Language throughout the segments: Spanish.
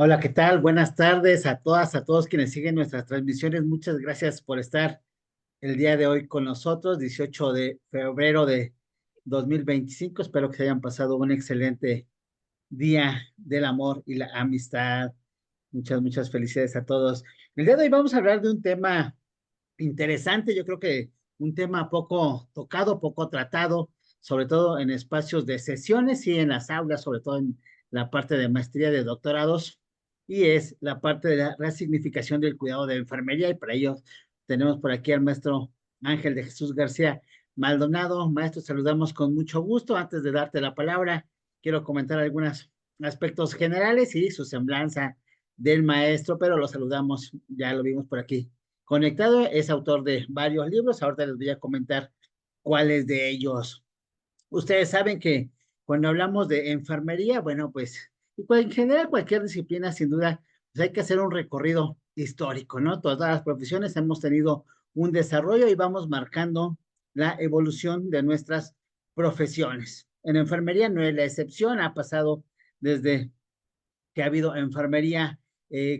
Hola, ¿qué tal? Buenas tardes a todas, a todos quienes siguen nuestras transmisiones. Muchas gracias por estar el día de hoy con nosotros, 18 de febrero de 2025. Espero que se hayan pasado un excelente día del amor y la amistad. Muchas felicidades a todos. El día de hoy vamos a hablar de un tema interesante, yo creo que un tema poco tocado, poco tratado, sobre todo en espacios de sesiones y en las aulas, sobre todo en la parte de maestría de doctorados, y es la parte de la resignificación del cuidado de enfermería, y para ello tenemos por aquí al maestro Ángel de Jesús García Maldonado. Maestro, saludamos con mucho gusto. Antes de darte la palabra, quiero comentar algunos aspectos generales y su semblanza del maestro, pero lo saludamos, ya lo vimos por aquí conectado. Es autor de varios libros. Ahorita les voy a comentar cuáles de ellos. Ustedes saben que cuando hablamos de enfermería, bueno, pues en general cualquier disciplina, sin duda, pues hay que hacer un recorrido histórico, ¿no? Todas las profesiones hemos tenido un desarrollo y vamos marcando la evolución de nuestras profesiones. En enfermería no es la excepción, ha pasado desde que ha habido enfermería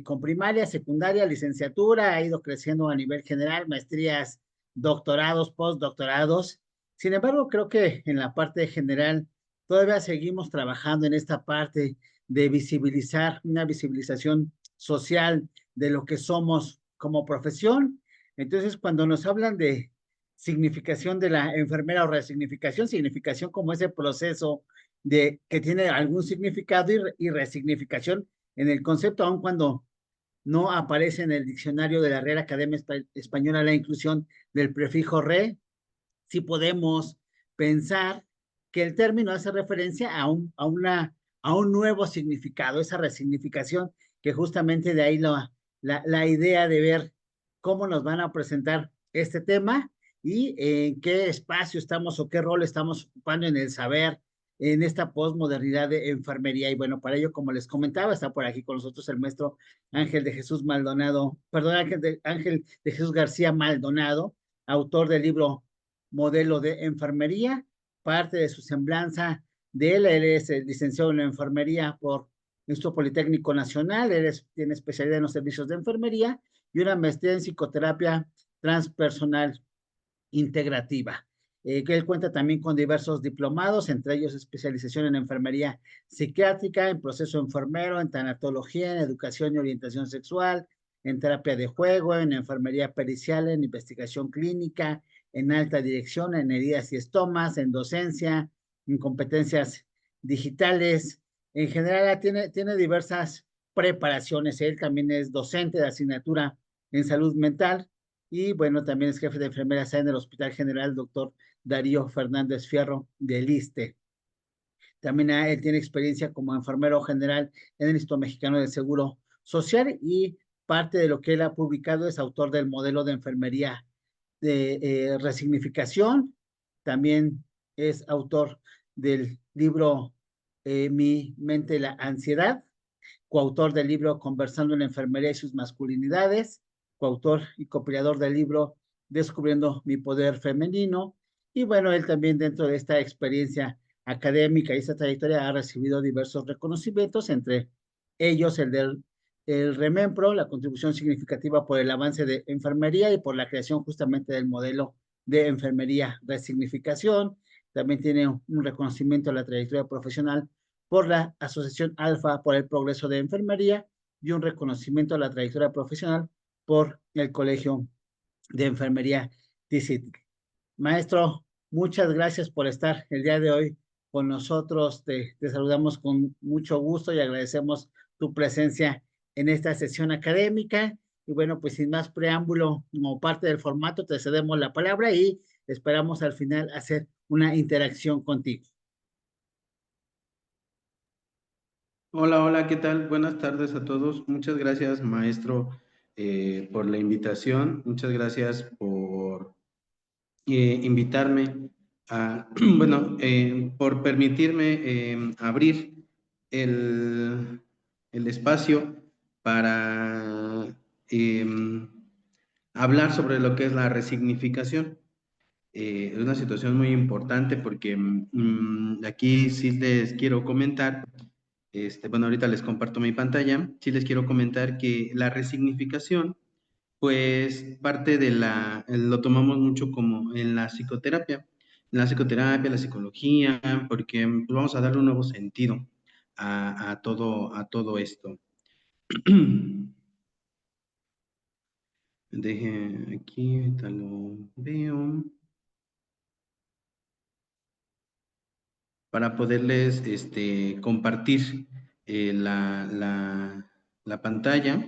con primaria, secundaria, licenciatura, ha ido creciendo a nivel general, maestrías, doctorados, postdoctorados. Sin embargo, creo que en la parte general todavía seguimos trabajando en esta parte de visibilizar, una visibilización social de lo que somos como profesión. Entonces, cuando nos hablan de significación de la enfermera o resignificación, significación como ese proceso de que tiene algún significado y resignificación en el concepto, aun cuando no aparece en el diccionario de la Real Academia Española la inclusión del prefijo re. Sí podemos pensar que el término hace referencia a un nuevo significado, esa resignificación, que justamente de ahí la idea de ver cómo nos van a presentar este tema y en qué espacio estamos o qué rol estamos ocupando en el saber en esta posmodernidad de enfermería. Y bueno, para ello, como les comentaba, está por aquí con nosotros el maestro Ángel de Jesús Maldonado, perdón, Ángel de Jesús García Maldonado, autor del libro Modelo de Enfermería. Parte de su semblanza de él es licenciado en enfermería por el Instituto Politécnico Nacional. Tiene especialidad en los servicios de enfermería y una maestría en psicoterapia transpersonal integrativa. Que él cuenta también con diversos diplomados, entre ellos especialización en enfermería psiquiátrica, en proceso enfermero, en tanatología, en educación y orientación sexual, en terapia de juego, en enfermería pericial, en investigación clínica, en alta dirección, en heridas y estomas, en docencia, en competencias digitales. En general tiene diversas preparaciones. Él también es docente de asignatura en salud mental y bueno, también es jefe de enfermeras en el Hospital General Doctor Darío Fernández Fierro del ISSSTE. También él tiene experiencia como enfermero general en el Instituto Mexicano del Seguro Social y parte de lo que él ha publicado es autor del modelo de enfermería de resignificación. También es autor del libro Mi mente y la ansiedad, coautor del libro Conversando en la enfermería y sus masculinidades, coautor y copiador del libro Descubriendo mi poder femenino. Y bueno, él también dentro de esta experiencia académica y esta trayectoria ha recibido diversos reconocimientos, entre ellos el Remempro, la contribución significativa por el avance de enfermería y por la creación justamente del modelo de enfermería resignificación. También tiene un reconocimiento a la trayectoria profesional por la Asociación Alfa por el Progreso de Enfermería y un reconocimiento a la trayectoria profesional por el Colegio de Enfermería TICIT. Maestro, muchas gracias por estar el día de hoy con nosotros. Te saludamos con mucho gusto y agradecemos tu presencia en esta sesión académica. Y bueno, pues sin más preámbulo, como parte del formato, te cedemos la palabra y esperamos al final hacer una interacción contigo. Hola, hola, ¿qué tal? Buenas tardes a todos. Muchas gracias, maestro, por la invitación. Muchas gracias por invitarme a, bueno, por permitirme abrir el, el espacio para hablar sobre lo que es la resignificación. Es una situación muy importante porque aquí sí les quiero comentar Bueno, ahorita les comparto mi pantalla. Sí les quiero comentar que la resignificación, pues parte de lo tomamos mucho como en la psicoterapia. En la psicoterapia, la psicología, porque pues, vamos a darle un nuevo sentido a todo esto. Deje aquí, ahorita lo veo. Para poderles compartir la pantalla.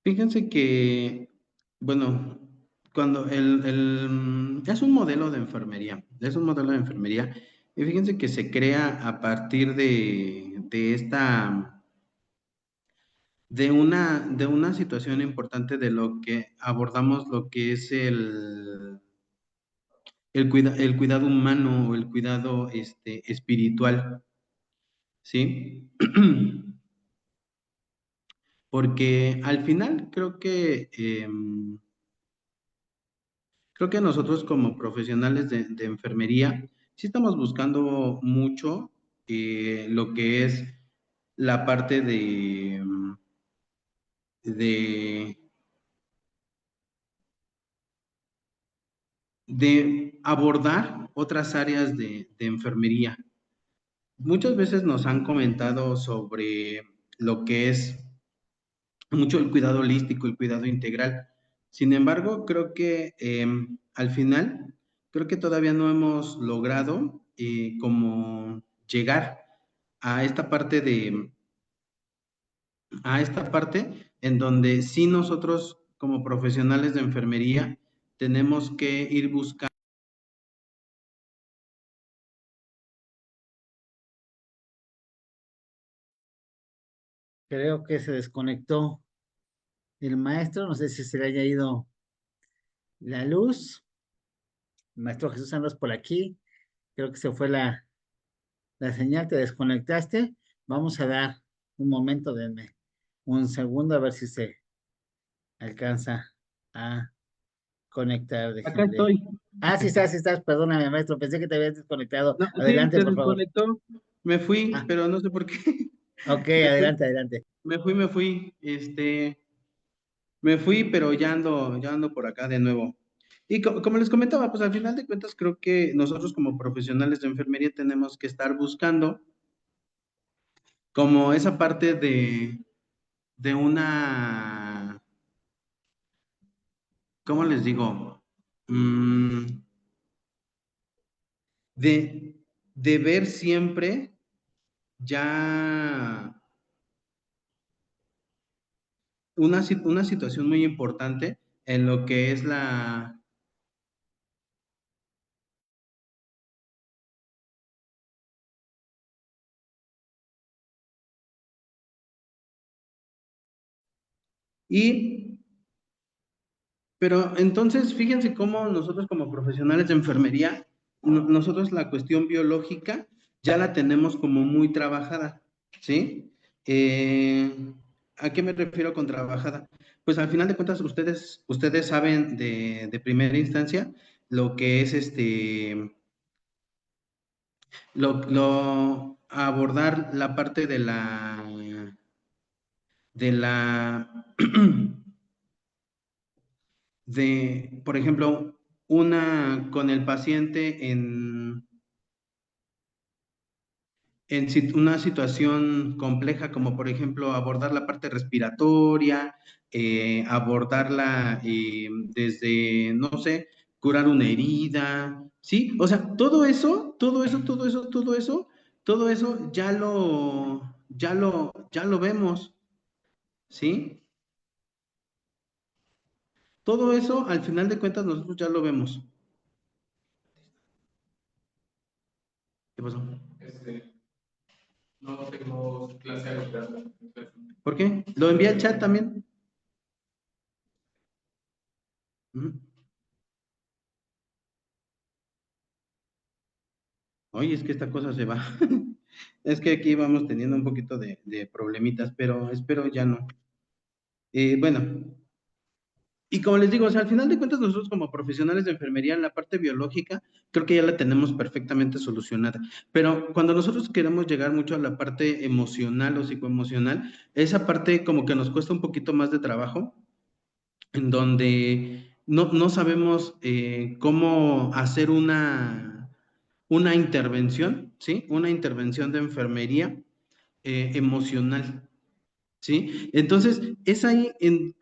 Fíjense que, bueno, cuando es un modelo de enfermería, y fíjense que se crea a partir de una situación importante de lo que abordamos, lo que es el cuidado humano o el cuidado espiritual, ¿sí? Porque al final creo que nosotros como profesionales de enfermería sí estamos buscando mucho lo que es la parte de, de abordar otras áreas de enfermería. Muchas veces nos han comentado sobre lo que es mucho el cuidado holístico, el cuidado integral. Sin embargo, creo que al final, creo que todavía no hemos logrado como llegar a esta parte en donde sí nosotros como profesionales de enfermería tenemos que ir buscando. Creo que se desconectó el maestro, no sé si se le haya ido la luz. Maestro Jesús, andas por aquí. Creo que se fue la señal, te desconectaste. Vamos a dar un momento, denme un segundo a ver si se alcanza a conectar. Acá Déjenle. estoy. Ah, sí estás, perdóname, maestro. Pensé que te habías desconectado. No, sí, Adelante, se por favor. desconectó. Me fui, Ah, pero no sé por qué. ok, Me fui, adelante, adelante. me fui. Me fui, pero ya ando por acá de nuevo. Y como les comentaba, pues al final de cuentas creo que nosotros como profesionales de enfermería tenemos que estar buscando como esa parte de una, ¿cómo les digo? Mm, de, de ver siempre ya una situación muy importante en lo que es y Pero entonces, fíjense cómo nosotros como profesionales de enfermería, nosotros la cuestión biológica ya la tenemos como muy trabajada, ¿sí? ¿A qué me refiero con trabajada? Pues al final de cuentas, ustedes saben de primera instancia lo que es abordar la parte de la por ejemplo, con el paciente en una situación compleja, como por ejemplo abordar la parte respiratoria, abordarla desde, no sé, curar una herida, ¿sí? O sea, todo eso ya lo vemos, ¿sí? Todo eso, al final de cuentas, nosotros ya lo vemos. ¿Qué pasó? No tengo clase de. ¿Por qué? Lo envié al chat también. Ujú. Oye, es que esta cosa se va. Es que aquí vamos teniendo un poquito de problemitas, pero espero ya no. Bueno, y como les digo, o sea, al final de cuentas nosotros como profesionales de enfermería, en la parte biológica, creo que ya la tenemos perfectamente solucionada. Pero cuando nosotros queremos llegar mucho a la parte emocional o psicoemocional, esa parte como que nos cuesta un poquito más de trabajo, en donde no sabemos cómo hacer una intervención, ¿sí? Una intervención de enfermería emocional. ¿Sí? Entonces, es ahí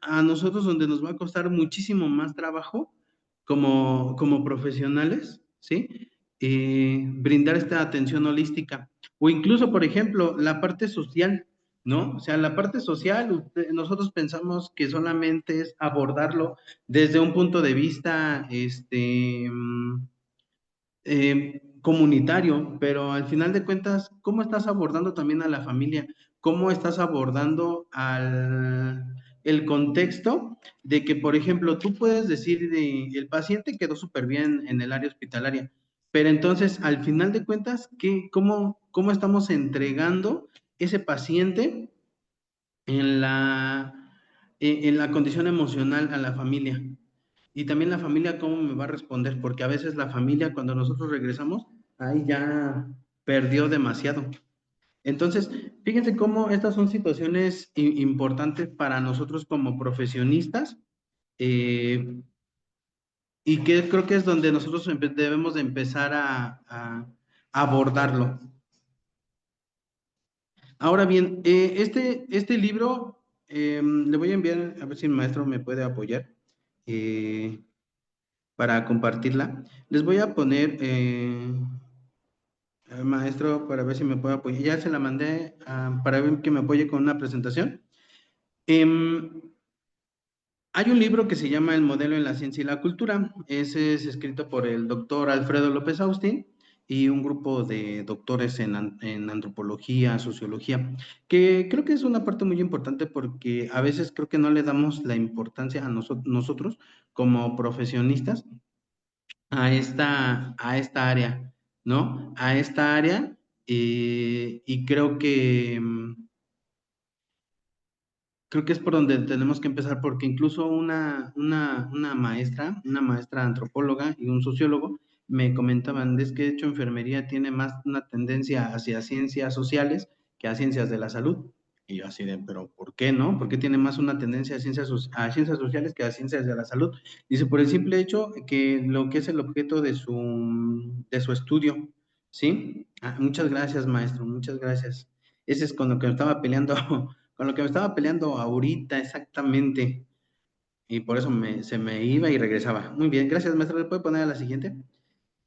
a nosotros donde nos va a costar muchísimo más trabajo como profesionales, ¿sí? Brindar esta atención holística. O incluso, por ejemplo, la parte social, ¿no? O sea, la parte social, nosotros pensamos que solamente es abordarlo desde un punto de vista, comunitario, pero al final de cuentas, ¿cómo estás abordando también a la familia? ¿Cómo estás abordando el contexto de que, por ejemplo, tú puedes decir el paciente quedó súper bien en el área hospitalaria, pero entonces, al final de cuentas, cómo estamos entregando ese paciente en la condición emocional a la familia? Y también la familia, ¿cómo me va a responder? Porque a veces la familia, cuando nosotros regresamos, ahí ya perdió demasiado. Entonces, fíjense cómo estas son situaciones importantes para nosotros como profesionistas, eh, y que creo que es donde nosotros debemos de empezar a abordarlo. Ahora bien, este libro le voy a enviar, a ver si el maestro me puede apoyar. eh, para compartirla. Les voy a poner, maestro, para ver si me puede apoyar. Ya se la mandé para ver que me apoye con una presentación. Em, Hay un libro que se llama El modelo en la ciencia y la cultura. Ese es escrito por el doctor Alfredo López Austin y un grupo de doctores en antropología, sociología, que creo que es una parte muy importante porque a veces creo que no le damos la importancia a nosotros como profesionistas a esta área, ¿no? A esta área, y creo que es por donde tenemos que empezar, porque incluso una maestra antropóloga y un sociólogo me comentaban, es que de hecho enfermería tiene más una tendencia hacia ciencias sociales que a ciencias de la salud. Y yo así de, pero ¿por qué no? ¿Por qué tiene más una tendencia a ciencias sociales que a ciencias de la salud? Dice, por el simple hecho que lo que es el objeto de su estudio, ¿sí? Muchas gracias, maestro, muchas gracias. Ese es con lo que me estaba peleando con lo que me estaba peleando ahorita exactamente. Y por eso se me iba y regresaba. Muy bien, gracias, maestro. ¿Le puede poner a la siguiente?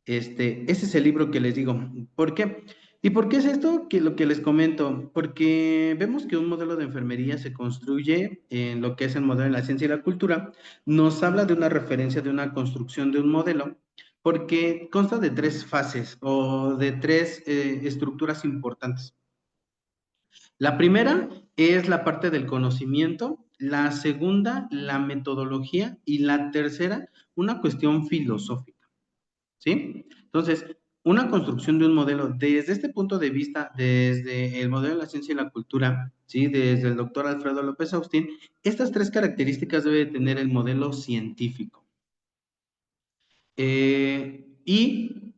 Ese es el libro que les digo. ¿Por qué? ¿Y por qué es esto? Que lo que les comento. Porque vemos que un modelo de enfermería se construye en lo que es el modelo de la ciencia y la cultura. Nos habla de una referencia, de una construcción de un modelo, porque consta de tres fases o de tres estructuras importantes. La primera es la parte del conocimiento, la segunda, la metodología y la tercera, una cuestión filosófica, ¿sí? Entonces, una construcción de un modelo desde este punto de vista, desde el modelo de la ciencia y la cultura, ¿sí? Desde el doctor Alfredo López Austin, estas tres características debe tener el modelo científico. Y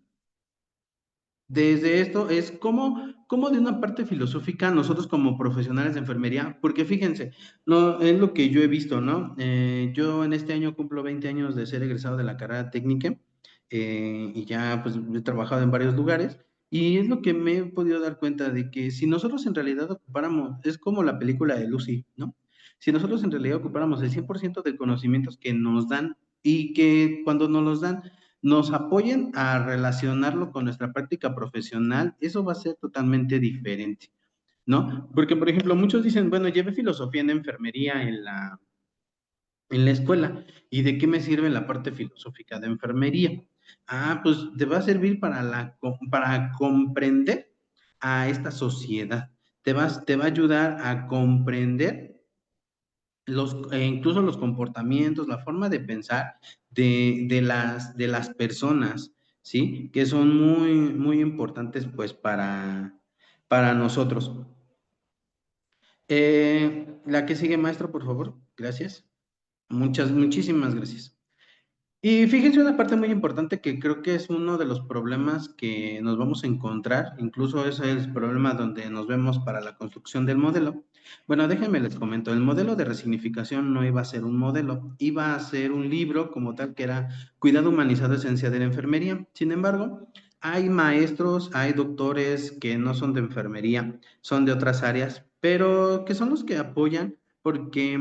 desde esto es como de una parte filosófica nosotros como profesionales de enfermería, porque fíjense, no, es lo que yo he visto, ¿no? Yo en este año cumplo 20 años de ser egresado de la carrera técnica, y ya pues he trabajado en varios lugares y es lo que me he podido dar cuenta de que si nosotros en realidad ocupáramos, es como la película de Lucy, ¿no? Si nosotros en realidad ocupáramos el 100% de conocimientos que nos dan y que cuando nos los dan nos apoyen a relacionarlo con nuestra práctica profesional, eso va a ser totalmente diferente, ¿no? Porque, por ejemplo, muchos dicen, bueno, llevé filosofía en enfermería en la escuela, ¿y de qué me sirve la parte filosófica de enfermería? Pues te va a servir para comprender a esta sociedad, te va a ayudar a comprender incluso los comportamientos, la forma de pensar de las personas, ¿sí? Que son muy, muy importantes pues para nosotros. La que sigue, maestro, por favor. Gracias. Muchísimas gracias. Y fíjense una parte muy importante que creo que es uno de los problemas que nos vamos a encontrar, incluso ese es el problema donde nos vemos para la construcción del modelo. Bueno, déjenme les comento, el modelo de resignificación no iba a ser un modelo, iba a ser un libro como tal que era Cuidado Humanizado, Esencia de la Enfermería. Sin embargo, hay maestros, hay doctores que no son de enfermería, son de otras áreas, pero que son los que apoyan porque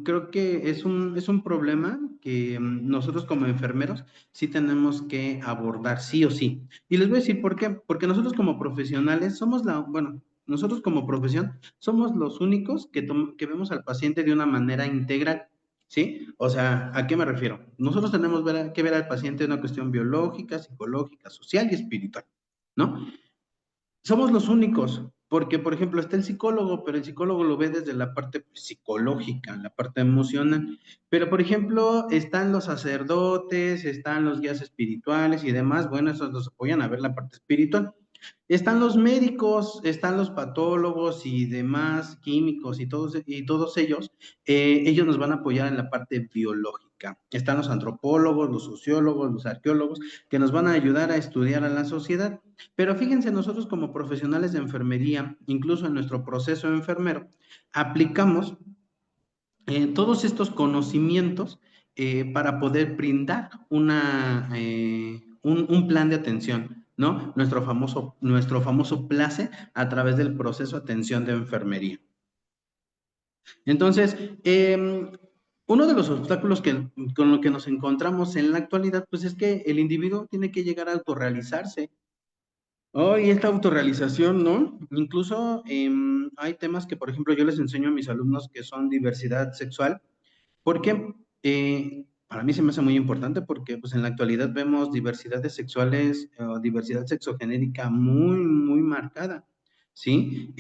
creo que es un problema que nosotros como enfermeros sí tenemos que abordar sí o sí. Y les voy a decir por qué. Porque nosotros como profesionales somos bueno, nosotros como profesión somos los únicos que vemos al paciente de una manera integral, ¿sí? O sea, ¿a qué me refiero? Nosotros tenemos que ver al paciente de una cuestión biológica, psicológica, social y espiritual, ¿no? Somos los únicos, porque por ejemplo está el psicólogo, pero el psicólogo lo ve desde la parte psicológica, la parte emocional. Pero por ejemplo están los sacerdotes, están los guías espirituales y demás, bueno, esos los apoyan a ver la parte espiritual. Están los médicos, están los patólogos y demás químicos y todos ellos, ellos nos van a apoyar en la parte biológica. Están los antropólogos, los sociólogos, los arqueólogos, que nos van a ayudar a estudiar a la sociedad. Pero fíjense, nosotros como profesionales de enfermería, incluso en nuestro proceso enfermero, aplicamos todos estos conocimientos para poder brindar un plan de atención, ¿no? Nuestro famoso PLACE a través del proceso de atención de enfermería. Entonces, uno de los obstáculos con lo que nos encontramos en la actualidad, pues es que el individuo tiene que llegar a autorrealizarse. Oh, y esta autorrealización, ¿no? Incluso hay temas que, por ejemplo, yo les enseño a mis alumnos que son diversidad sexual, porque para mí se me hace muy importante porque pues en la actualidad vemos diversidades sexuales o diversidad sexogenérica muy, muy marcada, ¿sí?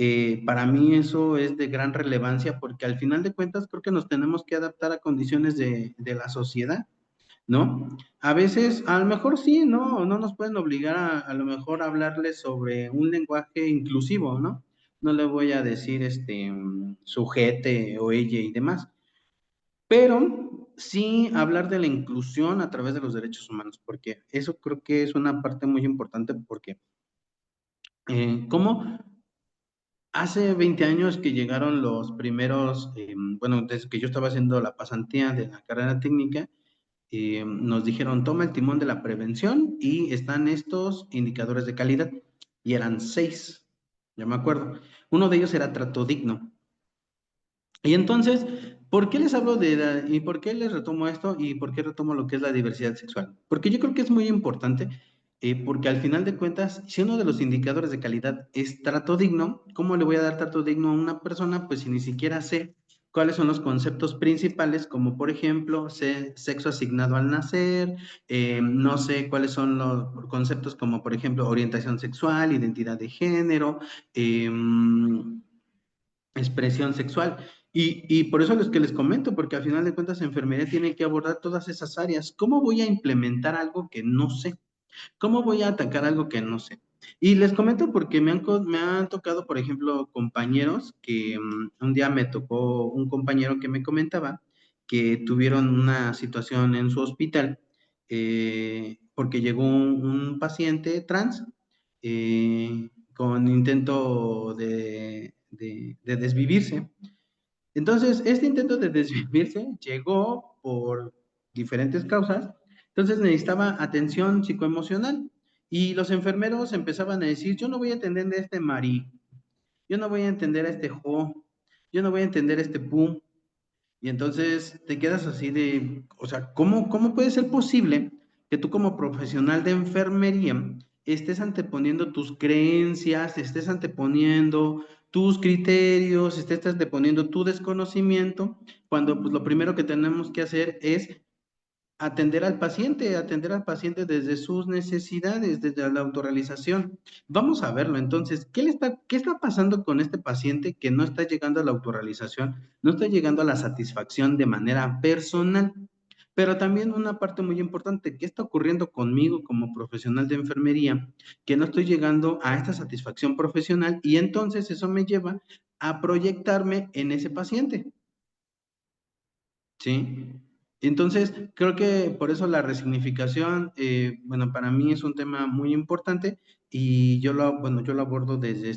Para mí eso es de gran relevancia porque al final de cuentas creo que nos tenemos que adaptar a condiciones de la sociedad. ¿No? A veces, a lo mejor sí, ¿no? No nos pueden obligar a lo mejor a hablarles sobre un lenguaje inclusivo, ¿no? No le voy a decir sujete o ella y demás, pero sí hablar de la inclusión a través de los derechos humanos, porque eso creo que es una parte muy importante porque, ¿cómo? Hace 20 años que llegaron los primeros, bueno, desde que yo estaba haciendo la pasantía de la carrera técnica, nos dijeron, toma el timón de la prevención y están estos indicadores de calidad. Y eran 6, ya me acuerdo. Uno de ellos era trato digno. Y entonces, ¿por qué les hablo y por qué les retomo esto y por qué retomo lo que es la diversidad sexual? Porque yo creo que es muy importante, porque al final de cuentas, si uno de los indicadores de calidad es trato digno, ¿cómo le voy a dar trato digno a una persona? Pues si ni siquiera sé cuáles son los conceptos principales, como por ejemplo, sexo asignado al nacer, no sé cuáles son los conceptos como por ejemplo orientación sexual, identidad de género, eh, expresión sexual. Y por eso es que les comento, porque al final de cuentas enfermería tiene que abordar todas esas áreas. ¿Cómo voy a implementar algo que no sé? ¿Cómo voy a atacar algo que no sé? Y les comento porque me han tocado, por ejemplo, compañeros que un día me tocó un compañero que me comentaba que tuvieron una situación en su hospital porque llegó un paciente trans con intento de desvivirse. Entonces, este intento de desvivirse llegó por diferentes causas, entonces necesitaba atención psicoemocional y los enfermeros empezaban a decir, yo no voy a atender a este Mari, yo no voy a entender a este Jo, yo no voy a entender a este Pum, y entonces te quedas así de, o sea, ¿cómo puede ser posible que tú como profesional de enfermería estés anteponiendo tus creencias, estés anteponiendo tus criterios, estés anteponiendo tu desconocimiento, cuando pues lo primero que tenemos que hacer es atender al paciente desde sus necesidades, desde la autorrealización. Vamos a verlo entonces, qué está pasando con este paciente que no está llegando a la autorrealización, no está llegando a la satisfacción de manera personal? Pero también una parte muy importante, ¿qué está ocurriendo conmigo como profesional de enfermería? Que no estoy llegando a esta satisfacción profesional y entonces eso me lleva a proyectarme en ese paciente. Sí, entonces creo que por eso la resignificación, bueno, para mí es un tema muy importante y bueno, yo lo abordo desde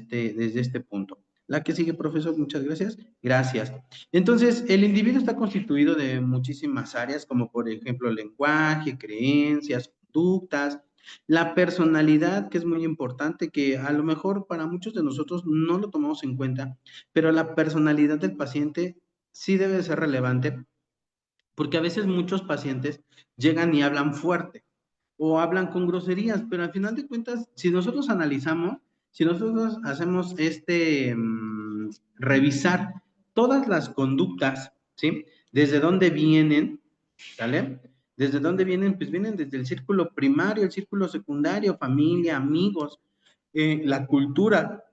este punto. La que sigue, profesor, muchas gracias. Gracias. Entonces, el individuo está constituido de muchísimas áreas, como por ejemplo lenguaje, creencias, conductas, la personalidad, que es muy importante, que a lo mejor para muchos de nosotros no lo tomamos en cuenta, pero la personalidad del paciente sí debe ser relevante porque a veces muchos pacientes llegan y hablan fuerte o hablan con groserías, pero al final de cuentas, si nosotros analizamos, si nosotros hacemos revisar todas las conductas, ¿sí? ¿Desde dónde vienen? ¿Sale? ¿Desde dónde vienen? Pues vienen desde el círculo primario, el círculo secundario, familia, amigos, la cultura,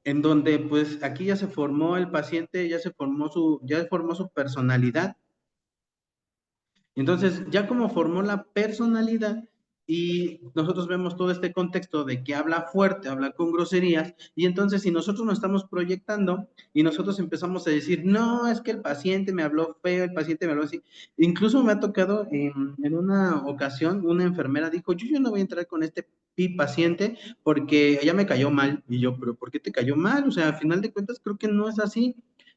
en donde pues aquí ya se formó el paciente, ya formó su personalidad. Entonces, ya como formó la personalidad y nosotros vemos todo este contexto de que habla fuerte, habla con groserías, y entonces si nosotros nos estamos proyectando y nosotros empezamos a decir, no, es que el paciente me habló feo, el paciente me habló así, incluso me ha tocado en una ocasión, una enfermera dijo, yo no voy a entrar con este paciente porque ella me cayó mal, y yo, pero ¿por qué te cayó mal? O sea, al final de cuentas creo que no es así.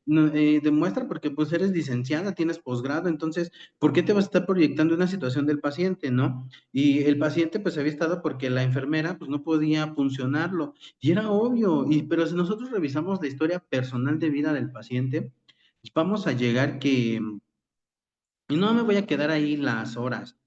No, demuestra porque pues eres licenciada, tienes posgrado, entonces ¿por qué te vas a estar proyectando una situación del paciente, no? Y el paciente pues había estado porque la enfermera pues no podía funcionarlo y era obvio, pero si nosotros revisamos la historia personal de vida del paciente, vamos a llegar que, y no me voy a quedar ahí las horas.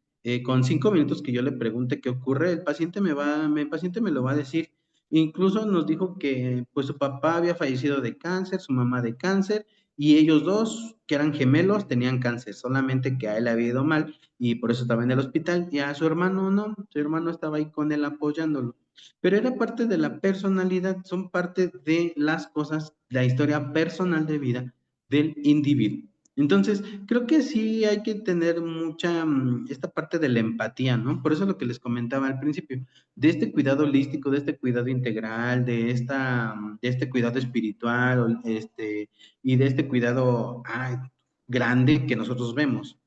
Con 5 minutos que yo le pregunte qué ocurre, el paciente me lo va a decir. Incluso nos dijo que pues su papá había fallecido de cáncer, su mamá de cáncer, y ellos dos, que eran gemelos, tenían cáncer, solamente que a él le había ido mal y por eso estaba en el hospital, y a su hermano no, su hermano estaba ahí con él apoyándolo. Pero era parte de la personalidad, son parte de las cosas, la historia personal de vida del individuo. Entonces, creo que sí hay que tener mucha, esta parte de la empatía, ¿no? Por eso lo que les comentaba al principio, de este cuidado holístico, de este cuidado integral, de este cuidado espiritual, y de este cuidado grande que nosotros vemos.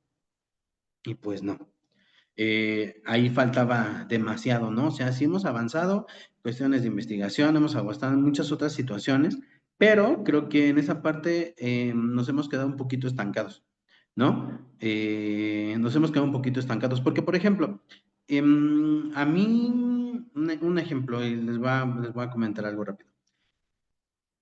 Y pues no, ahí faltaba demasiado, ¿no? O sea, sí hemos avanzado, cuestiones de investigación, hemos avanzado en muchas otras situaciones, pero creo que en esa parte nos hemos quedado un poquito estancados, ¿no? Nos hemos quedado un poquito estancados, porque, por ejemplo, a mí, un ejemplo, y les voy a comentar algo rápido.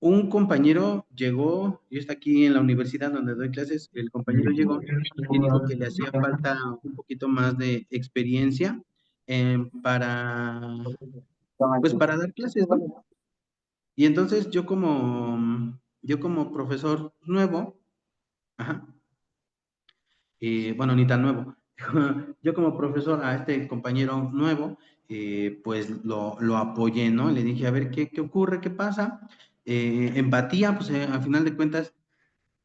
Un compañero llegó, y está aquí en la universidad donde doy clases, el compañero llegó y dijo que le hacía falta un poquito más de experiencia para, pues para dar clases, ¿no? Y entonces yo como profesor nuevo, ajá, bueno, ni tan nuevo, yo como profesor a este compañero nuevo, pues lo apoyé, ¿no? Le dije, a ver, ¿qué ocurre? ¿Qué pasa? Empatía, pues al final de cuentas,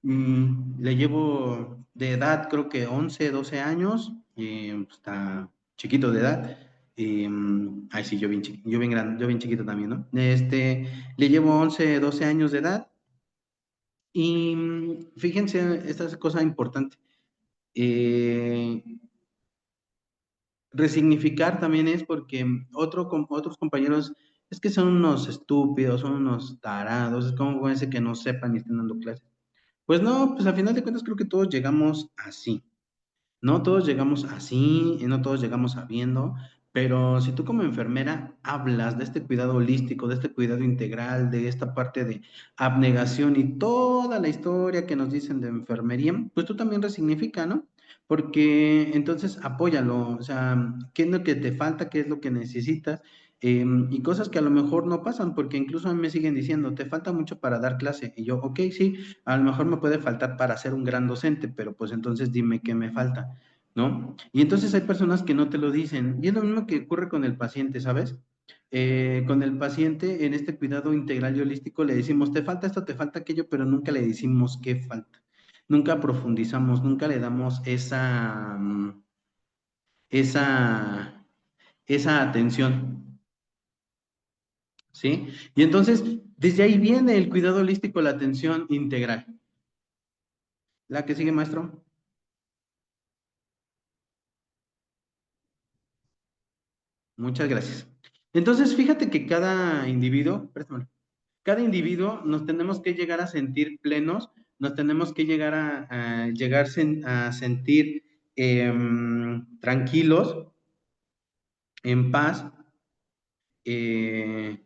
le llevo de edad, creo que 11, 12 años, está chiquito de edad. Ay, sí, yo bien grande, yo bien chiquito también, ¿no? Le llevo 11, 12 años de edad y fíjense, esta es cosa importante. Eh, Resignificar también es porque otros compañeros es que son unos estúpidos, son unos tarados, es como puede ser que no sepan ni estén dando clases. Pues no, pues al final de cuentas creo que todos llegamos así. No todos llegamos así, y no todos llegamos sabiendo, pero si tú como enfermera hablas de este cuidado holístico, de este cuidado integral, de esta parte de abnegación y toda la historia que nos dicen de enfermería, pues tú también resignifica, ¿no? Porque entonces apóyalo, o sea, ¿qué es lo que te falta? ¿Qué es lo que necesitas? Y cosas que a lo mejor no pasan, porque incluso a mí me siguen diciendo, te falta mucho para dar clase. Y yo, ok, sí, a lo mejor me puede faltar para ser un gran docente, pero pues entonces dime qué me falta, ¿no? Y entonces hay personas que no te lo dicen. Y es lo mismo que ocurre con el paciente, ¿sabes? Con el paciente en este cuidado integral y holístico le decimos, te falta esto, te falta aquello, pero nunca le decimos qué falta. nunca profundizamos, nunca le damos esa, esa atención, ¿sí? Y entonces, desde ahí viene el cuidado holístico, la atención integral. La que sigue, maestro. Muchas gracias. Entonces, fíjate que cada individuo, préstamelo, cada individuo nos tenemos que llegar a sentir plenos, nos tenemos que llegar a sentir tranquilos, en paz. eh,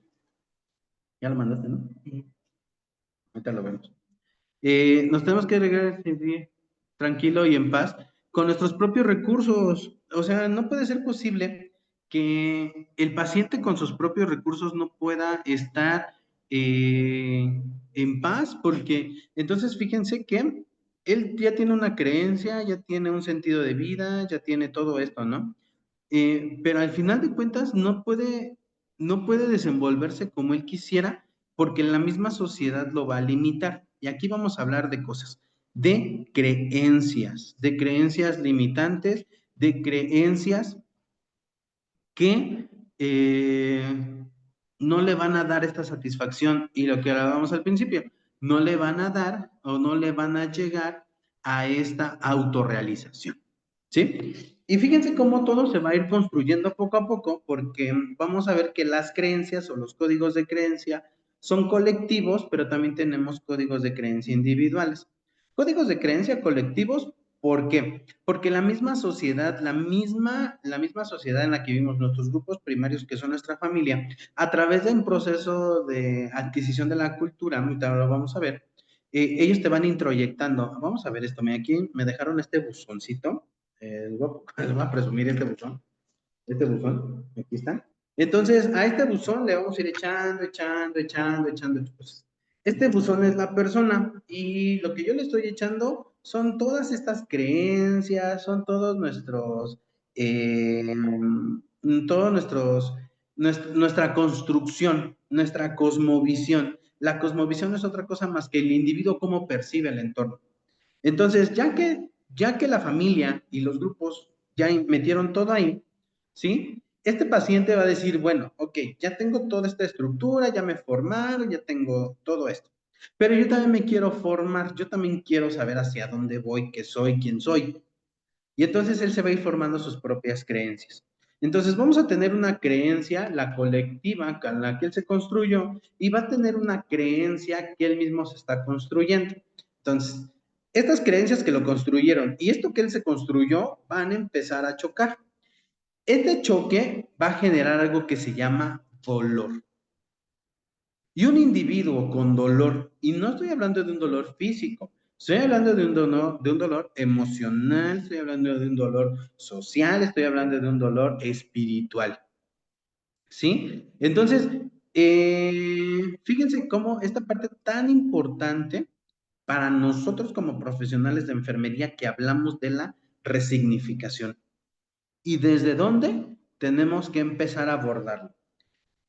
ya lo mandaste, ¿no? Ahorita lo vemos. Nos tenemos que llegar a sentir tranquilo y en paz con nuestros propios recursos. O sea, no puede ser posible que el paciente con sus propios recursos no pueda estar en paz, porque entonces fíjense que él ya tiene una creencia, ya tiene un sentido de vida, ya tiene todo esto, ¿no? Pero al final de cuentas no puede desenvolverse como él quisiera porque la misma sociedad lo va a limitar. Y aquí vamos a hablar de cosas, de creencias limitantes, de creencias que no le van a dar esta satisfacción y lo que hablábamos al principio, no le van a dar o no le van a llegar a esta autorrealización. ¿Sí? Y fíjense cómo todo se va a ir construyendo poco a poco, porque vamos a ver que las creencias o los códigos de creencia son colectivos, pero también tenemos códigos de creencia individuales. Códigos de creencia colectivos, ¿por qué? Porque la misma sociedad, la misma sociedad en la que vivimos nuestros grupos primarios, que son nuestra familia, a través de un proceso de adquisición de la cultura, ahorita lo vamos a ver, ellos te van introyectando. Vamos a ver esto, mira, aquí me dejaron este buzoncito, les voy a presumir este buzón, aquí está. Entonces, a este buzón le vamos a ir echando. Pues, este buzón es la persona y lo que yo le estoy echando son todas estas creencias, son eh, todos nuestra construcción, nuestra cosmovisión. La cosmovisión no es otra cosa más que el individuo cómo percibe el entorno. Entonces, ya que la familia y los grupos ya metieron todo ahí, ¿sí? Este paciente va a decir, bueno, ok, ya tengo toda esta estructura, ya me formaron, ya tengo todo esto. Pero yo también me quiero formar, yo también quiero saber hacia dónde voy, qué soy, quién soy. Y entonces él se va a ir formando sus propias creencias. Entonces vamos a tener una creencia, la colectiva con la que él se construyó, y va a tener una creencia que él mismo se está construyendo. Entonces, estas creencias que lo construyeron y esto que él se construyó van a empezar a chocar. Este choque va a generar algo que se llama dolor. Y un individuo con dolor, y no estoy hablando de un dolor físico, estoy hablando de un dolor emocional, estoy hablando de un dolor social, estoy hablando de un dolor espiritual. ¿Sí? Entonces, fíjense cómo esta parte tan importante para nosotros como profesionales de enfermería que hablamos de la resignificación. ¿Y desde dónde tenemos que empezar a abordarlo?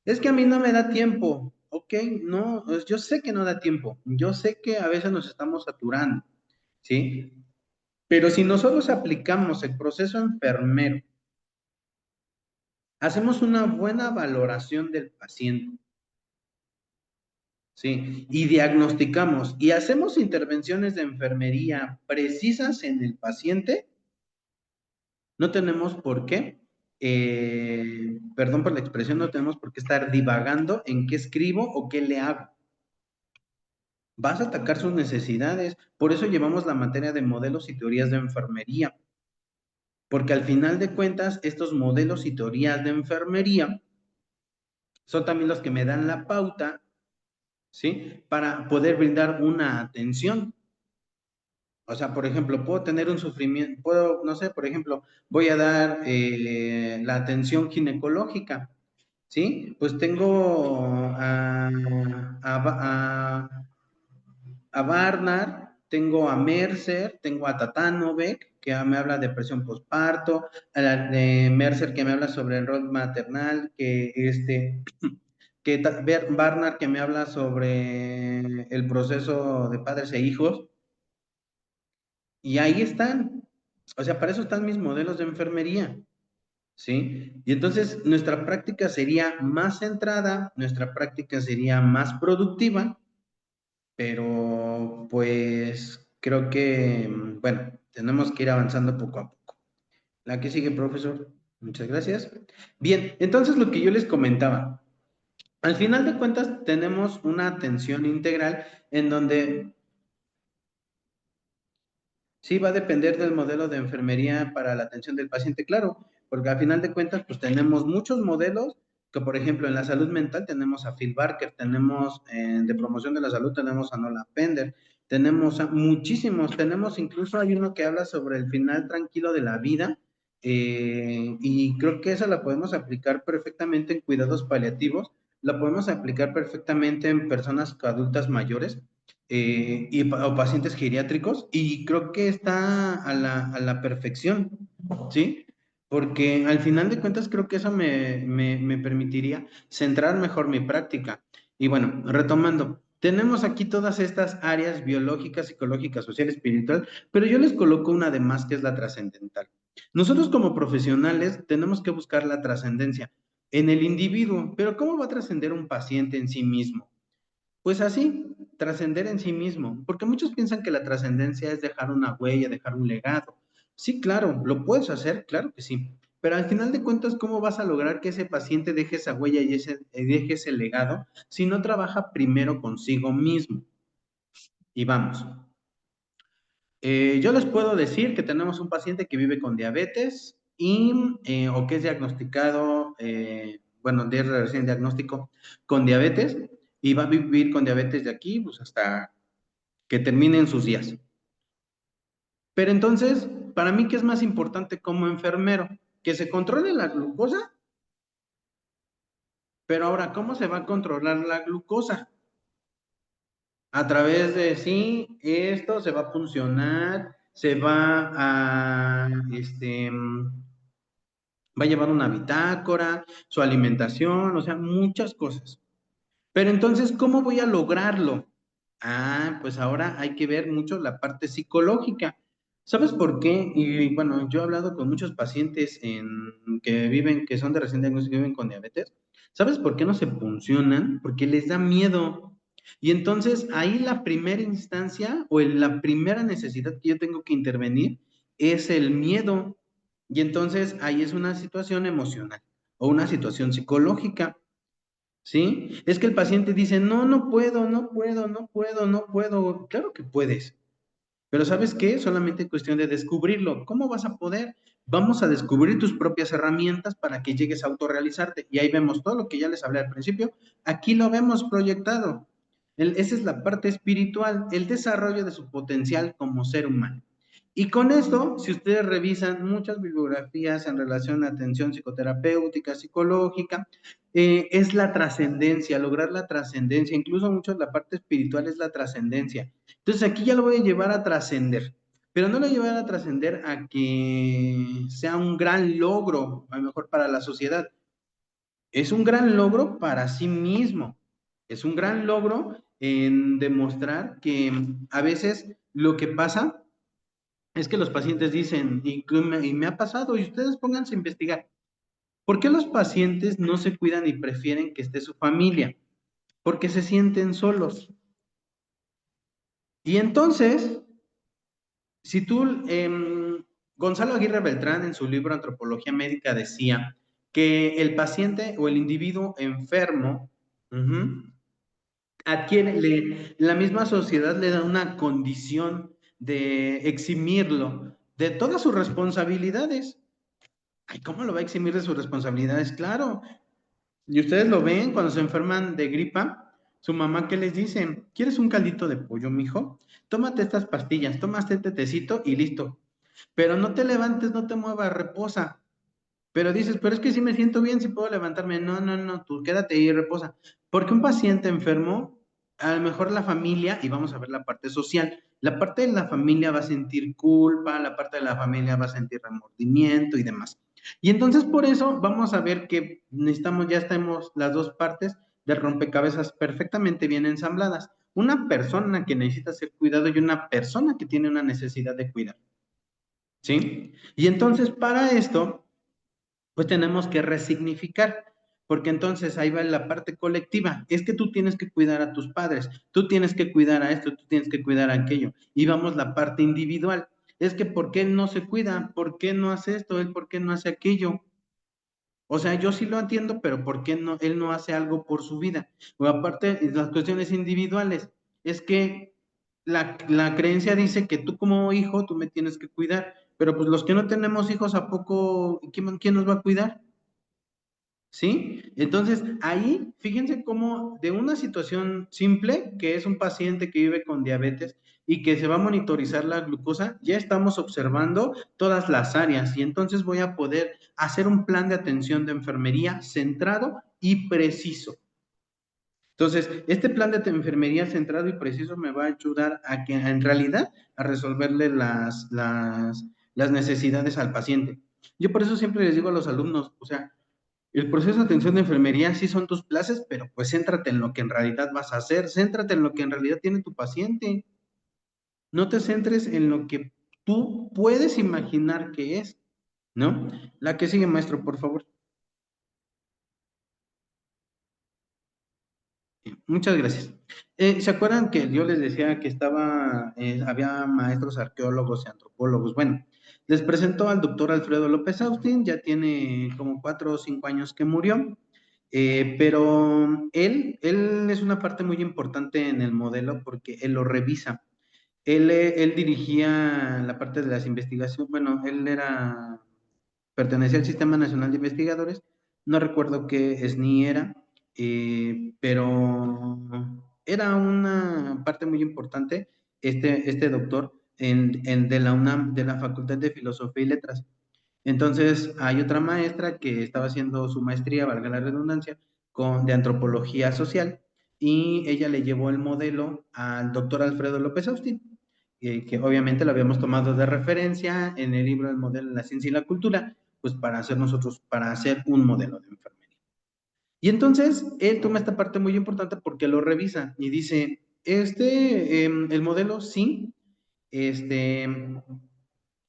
Es que a mí no me da tiempo. Ok, no, pues yo sé que no da tiempo. Yo sé que a veces nos estamos saturando, ¿sí? Pero si nosotros aplicamos el proceso enfermero, hacemos una buena valoración del paciente, ¿sí? Y diagnosticamos y hacemos intervenciones de enfermería precisas en el paciente, no tenemos por qué, perdón por la expresión, no tenemos por qué estar divagando en qué escribo o qué le hago. Vas a atacar sus necesidades. Por eso llevamos la materia de modelos y teorías de enfermería. Porque al final de cuentas, estos modelos y teorías de enfermería son también los que me dan la pauta, ¿sí? Para poder brindar una atención. O sea, por ejemplo, puedo tener un sufrimiento, puedo, no sé, por ejemplo, voy a dar la atención ginecológica, ¿sí? Pues tengo a Barnard, tengo a Mercer, tengo a Tatanovec, que me habla de depresión postparto, a la de Mercer que me habla sobre el rol maternal, Barnard que me habla sobre el proceso de padres e hijos, Y ahí están. O sea, para eso están mis modelos de enfermería. ¿Sí? Y entonces nuestra práctica sería más centrada, nuestra práctica sería más productiva, pero pues creo que, bueno, tenemos que ir avanzando poco a poco. La que sigue, profesor. Muchas gracias. Bien, entonces lo que yo les comentaba, al final de cuentas tenemos una atención integral en donde sí, va a depender del modelo de enfermería para la atención del paciente, claro, porque al final de cuentas, pues tenemos muchos modelos, que por ejemplo en la salud mental tenemos a Phil Barker, tenemos de promoción de la salud, tenemos a Nola Pender, tenemos a muchísimos, tenemos incluso hay uno que habla sobre el final tranquilo de la vida, y creo que esa la podemos aplicar perfectamente en cuidados paliativos, la podemos aplicar perfectamente en personas adultas mayores o pacientes geriátricos, y creo que está a la perfección, ¿sí? Porque al final de cuentas creo que eso me permitiría centrar mejor mi práctica. Y bueno, retomando, tenemos aquí todas estas áreas biológicas, psicológicas, social, espiritual, pero yo les coloco una de más que es la trascendental. Nosotros como profesionales tenemos que buscar la trascendencia en el individuo, pero ¿cómo va a trascender un paciente en sí mismo? Pues así, trascender en sí mismo, porque muchos piensan que la trascendencia es dejar una huella, dejar un legado. Sí, claro, lo puedes hacer, claro que sí, pero al final de cuentas, ¿cómo vas a lograr que ese paciente deje esa huella y deje ese legado si no trabaja primero consigo mismo? Y vamos, yo les puedo decir que tenemos un paciente que vive con diabetes o que es diagnosticado, bueno, de recién diagnóstico con diabetes y va a vivir con diabetes de aquí pues hasta que terminen sus días. Pero entonces, para mí, ¿qué es más importante como enfermero? Que se controle la glucosa, pero ahora, ¿cómo se va a controlar la glucosa? A través de, sí, esto se va a funcionar, se va a, va a llevar una bitácora, su alimentación, o sea, muchas cosas. Pero entonces, ¿cómo voy a lograrlo? Ah, pues ahora hay que ver mucho la parte psicológica. ¿Sabes por qué? Y bueno, yo he hablado con muchos pacientes que viven, que son de recién diagnóstico y viven con diabetes. ¿Sabes por qué no se funcionan? Porque les da miedo. Y entonces ahí la primera instancia o la primera necesidad que yo tengo que intervenir es el miedo. Y entonces ahí es una situación emocional o una situación psicológica. ¿Sí? Es que el paciente dice, no, no puedo, no puedo, no puedo, no puedo. Claro que puedes, pero ¿sabes qué? Solamente es cuestión de descubrirlo. ¿Cómo vas a poder? Vamos a descubrir tus propias herramientas para que llegues a autorrealizarte. Y ahí vemos todo lo que ya les hablé al principio. Aquí lo vemos proyectado. Esa es la parte espiritual, el desarrollo de su potencial como ser humano. Y con esto, si ustedes revisan muchas bibliografías en relación a atención psicoterapéutica, psicológica, es la trascendencia, lograr la trascendencia, incluso mucho la parte espiritual es la trascendencia. Entonces aquí ya lo voy a llevar a trascender, pero no lo voy a llevar a trascender a que sea un gran logro, a lo mejor para la sociedad. Es un gran logro para sí mismo. Es un gran logro en demostrar que a veces lo que pasa es que los pacientes dicen, y me ha pasado, y ustedes pónganse a investigar, ¿por qué los pacientes no se cuidan y prefieren que esté su familia? Porque se sienten solos. Y entonces, si tú, Gonzalo Aguirre Beltrán en su libro Antropología Médica decía que el paciente o el individuo enfermo adquiere, la misma sociedad le da una condición de eximirlo de todas sus responsabilidades. Ay, ¿cómo lo va a eximir de sus responsabilidades? Claro, y ustedes lo ven cuando se enferman de gripa, su mamá, ¿qué les dicen? ¿Quieres un caldito de pollo, mijo? Tómate estas pastillas, tómate este tecito y listo. Pero no te levantes, no te muevas, reposa. Pero dices, pero es que si me siento bien, si puedo levantarme. No, no, no, tú quédate ahí y reposa. Porque un paciente enfermo, a lo mejor la familia, y vamos a ver la parte social, la parte de la familia va a sentir culpa, la parte de la familia va a sentir remordimiento y demás. Y entonces por eso vamos a ver que necesitamos, ya estamos las dos partes de rompecabezas perfectamente bien ensambladas. una persona que necesita ser cuidado y una persona que tiene una necesidad de cuidar, ¿sí? Y entonces para esto, pues tenemos que resignificar, porque entonces ahí va la parte colectiva. Es que tú tienes que cuidar a tus padres, tú tienes que cuidar a esto, tú tienes que cuidar a aquello. Y vamos la parte individual. Es que ¿por qué él no se cuida? ¿Por qué no hace esto? ¿Él por qué no hace aquello? O sea, yo sí lo entiendo, pero ¿por qué no, él no hace algo por su vida? O aparte, las cuestiones individuales, es que la creencia dice que tú como hijo, tú me tienes que cuidar, pero pues los que no tenemos hijos, ¿a poco quién nos va a cuidar? ¿Sí? Entonces, ahí, fíjense cómo de una situación simple, que es un paciente que vive con diabetes y que se va a monitorizar la glucosa, ya estamos observando todas las áreas y entonces voy a poder hacer un plan de atención de enfermería centrado y preciso. Entonces, este plan de enfermería centrado y preciso me va a ayudar a que en realidad a resolverle las necesidades al paciente. Yo por eso siempre les digo a los alumnos, o sea, el proceso de atención de enfermería sí son tus clases, pero pues céntrate en lo que en realidad vas a hacer, céntrate en lo que en realidad tiene tu paciente. No te centres en lo que tú puedes imaginar que es, ¿no? La que sigue, maestro, por favor. Muchas gracias. ¿Se acuerdan que yo les decía que había maestros arqueólogos y antropólogos? Bueno, les presento al doctor Alfredo López Austin, ya tiene como 4 o 5 años que murió, pero él es una parte muy importante en el modelo porque él lo revisa. Él dirigía la parte de las investigaciones, bueno, pertenecía al Sistema Nacional de Investigadores, no recuerdo qué SNI era, pero era una parte muy importante, este doctor, de la UNAM, de la Facultad de Filosofía y Letras. Entonces, hay otra maestra que estaba haciendo su maestría, valga la redundancia, de antropología social, y ella le llevó el modelo al doctor Alfredo López Austin, que obviamente lo habíamos tomado de referencia en el libro El modelo de la ciencia y la cultura, pues para hacer un modelo de enfermería. Y entonces, él toma esta parte muy importante porque lo revisa y dice, el modelo sí, este,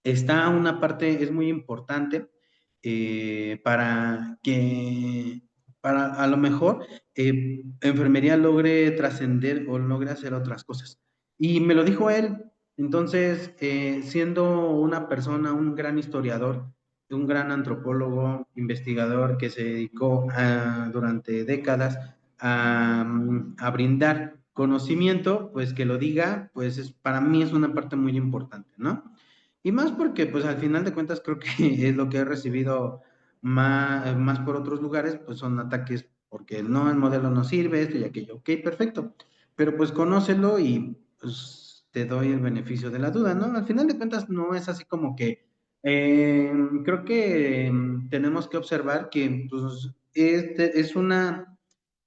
está una parte, es muy importante para que, para a lo mejor, enfermería logre trascender o logre hacer otras cosas. Y me lo dijo él. Entonces, siendo una persona, un gran historiador, un gran antropólogo, investigador que se dedicó durante décadas a brindar conocimiento, pues que lo diga, pues para mí es una parte muy importante, ¿no? Y más porque, pues al final de cuentas, creo que es lo que he recibido más por otros lugares, pues son ataques porque no, el modelo no sirve, esto y aquello. Ok, perfecto. Pero pues conócelo y pues te doy el beneficio de la duda, ¿no? Al final de cuentas, no es así como que creo que tenemos que observar que pues,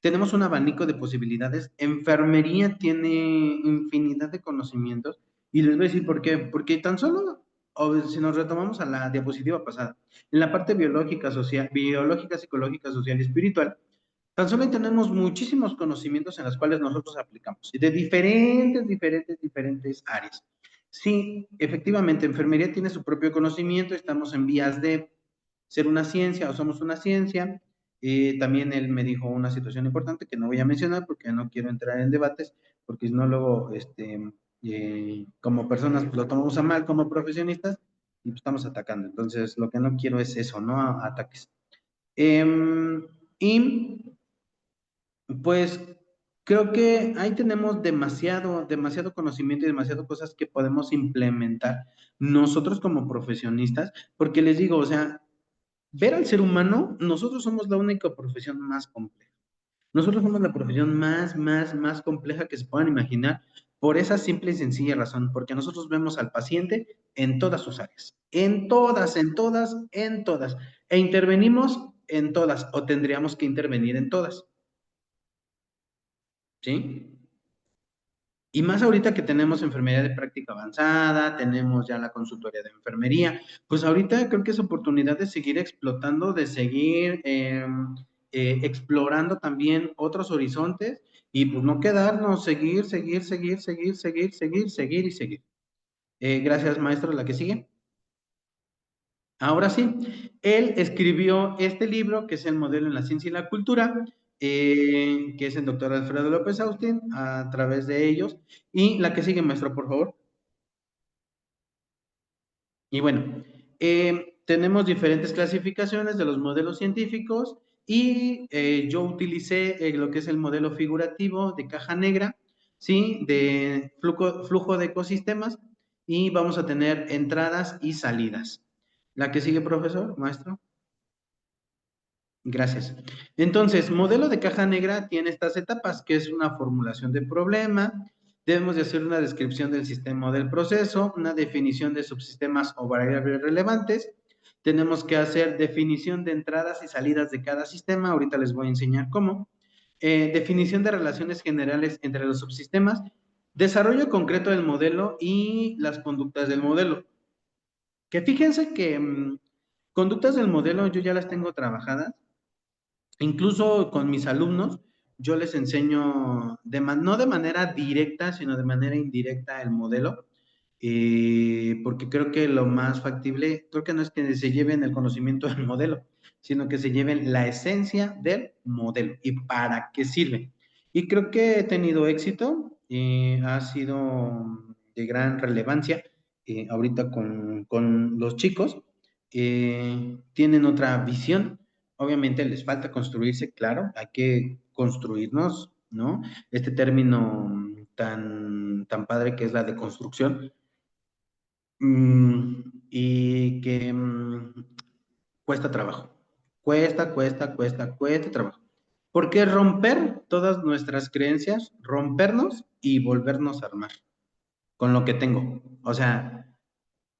tenemos un abanico de posibilidades. Enfermería tiene infinidad de conocimientos y les voy a decir por qué. Porque tan solo, o si nos retomamos a la diapositiva pasada, en la parte biológica, social, biológica, psicológica, social y espiritual, tan solo tenemos muchísimos conocimientos en los cuales nosotros aplicamos, y de diferentes áreas. Sí, efectivamente, enfermería tiene su propio conocimiento, estamos en vías de ser una ciencia o somos una ciencia. También él me dijo una situación importante que no voy a mencionar porque no quiero entrar en debates, porque si no luego, como personas, pues lo tomamos a mal como profesionistas y pues, estamos atacando. Entonces, lo que no quiero es eso, ¿no? Ataques. Y pues creo que ahí tenemos demasiado conocimiento y demasiado cosas que podemos implementar nosotros como profesionistas, porque les digo, o sea, ver al ser humano, nosotros somos la única profesión más compleja. Nosotros somos la profesión más compleja que se puedan imaginar por esa simple y sencilla razón, porque nosotros vemos al paciente en todas sus áreas, en todas, e intervenimos en todas, o tendríamos que intervenir en todas, ¿sí? Y más ahorita que tenemos enfermería de práctica avanzada, tenemos ya la consultoría de enfermería, pues ahorita creo que es oportunidad de seguir explotando, de seguir explorando también otros horizontes y pues no quedarnos, seguir, seguir, seguir, seguir, seguir, seguir, seguir y seguir. Gracias, maestro. La que sigue. Ahora sí, él escribió este libro, que es El modelo en la ciencia y la cultura, que es el doctor Alfredo López Austin, a través de ellos. Y la que sigue, maestro, por favor. Y bueno, tenemos diferentes clasificaciones de los modelos científicos y yo utilicé lo que es el modelo figurativo de caja negra, ¿sí? De flujo de ecosistemas y vamos a tener entradas y salidas. La que sigue, profesor, maestro. Gracias. Entonces, modelo de caja negra tiene estas etapas, que es una formulación de problema, debemos de hacer una descripción del sistema o del proceso, una definición de subsistemas o variables relevantes, tenemos que hacer definición de entradas y salidas de cada sistema, ahorita les voy a enseñar cómo, definición de relaciones generales entre los subsistemas, desarrollo concreto del modelo y las conductas del modelo. Que fíjense que conductas del modelo yo ya las tengo trabajadas. Incluso con mis alumnos, yo les enseño, no de manera directa, sino de manera indirecta el modelo, porque creo que lo más factible, creo que no es que se lleven el conocimiento del modelo, sino que se lleven la esencia del modelo y para qué sirve. Y creo que he tenido éxito, ha sido de gran relevancia ahorita con los chicos, tienen otra visión. Obviamente les falta construirse, claro, hay que construirnos, ¿no? Este término tan padre que es la de construcción, y que cuesta trabajo, cuesta trabajo. Porque romper todas nuestras creencias, rompernos y volvernos a armar con lo que tengo. O sea,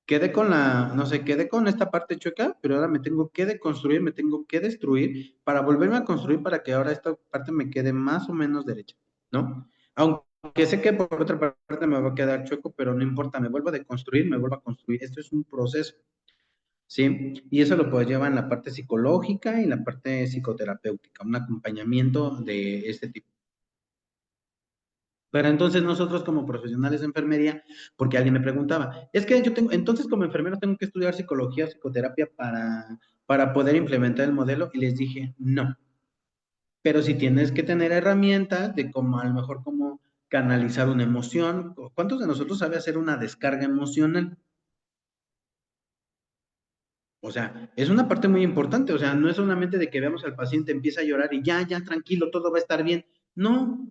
quedé con no sé, quedé con esta parte chueca, pero ahora me tengo que deconstruir, me tengo que destruir para volverme a construir para que ahora esta parte me quede más o menos derecha, ¿no? Aunque sé que por otra parte me va a quedar chueco, pero no importa, me vuelvo a deconstruir, me vuelvo a construir. Esto es un proceso, ¿sí? Y eso lo puedes llevar en la parte psicológica y en la parte psicoterapéutica, un acompañamiento de este tipo. Pero entonces nosotros como profesionales de enfermería, porque alguien me preguntaba, es que yo tengo, entonces como enfermero tengo que estudiar psicología o psicoterapia para poder implementar el modelo, y les dije, no, pero sí tienes que tener herramientas de cómo, a lo mejor cómo canalizar una emoción. ¿Cuántos de nosotros sabe hacer una descarga emocional? O sea, es una parte muy importante, o sea, no es solamente de que veamos al paciente empieza a llorar y ya, tranquilo, todo va a estar bien. No,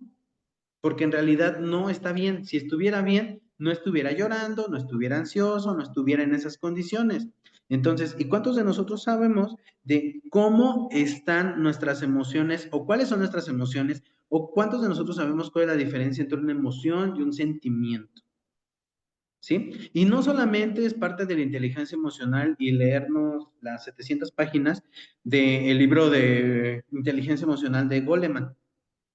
porque en realidad no está bien. Si estuviera bien, no estuviera llorando, no estuviera ansioso, no estuviera en esas condiciones. Entonces, ¿y cuántos de nosotros sabemos de cómo están nuestras emociones o cuáles son nuestras emociones o cuántos de nosotros sabemos cuál es la diferencia entre una emoción y un sentimiento? ¿Sí? Y no solamente es parte de la inteligencia emocional y leernos las 700 páginas del libro de inteligencia emocional de Goleman,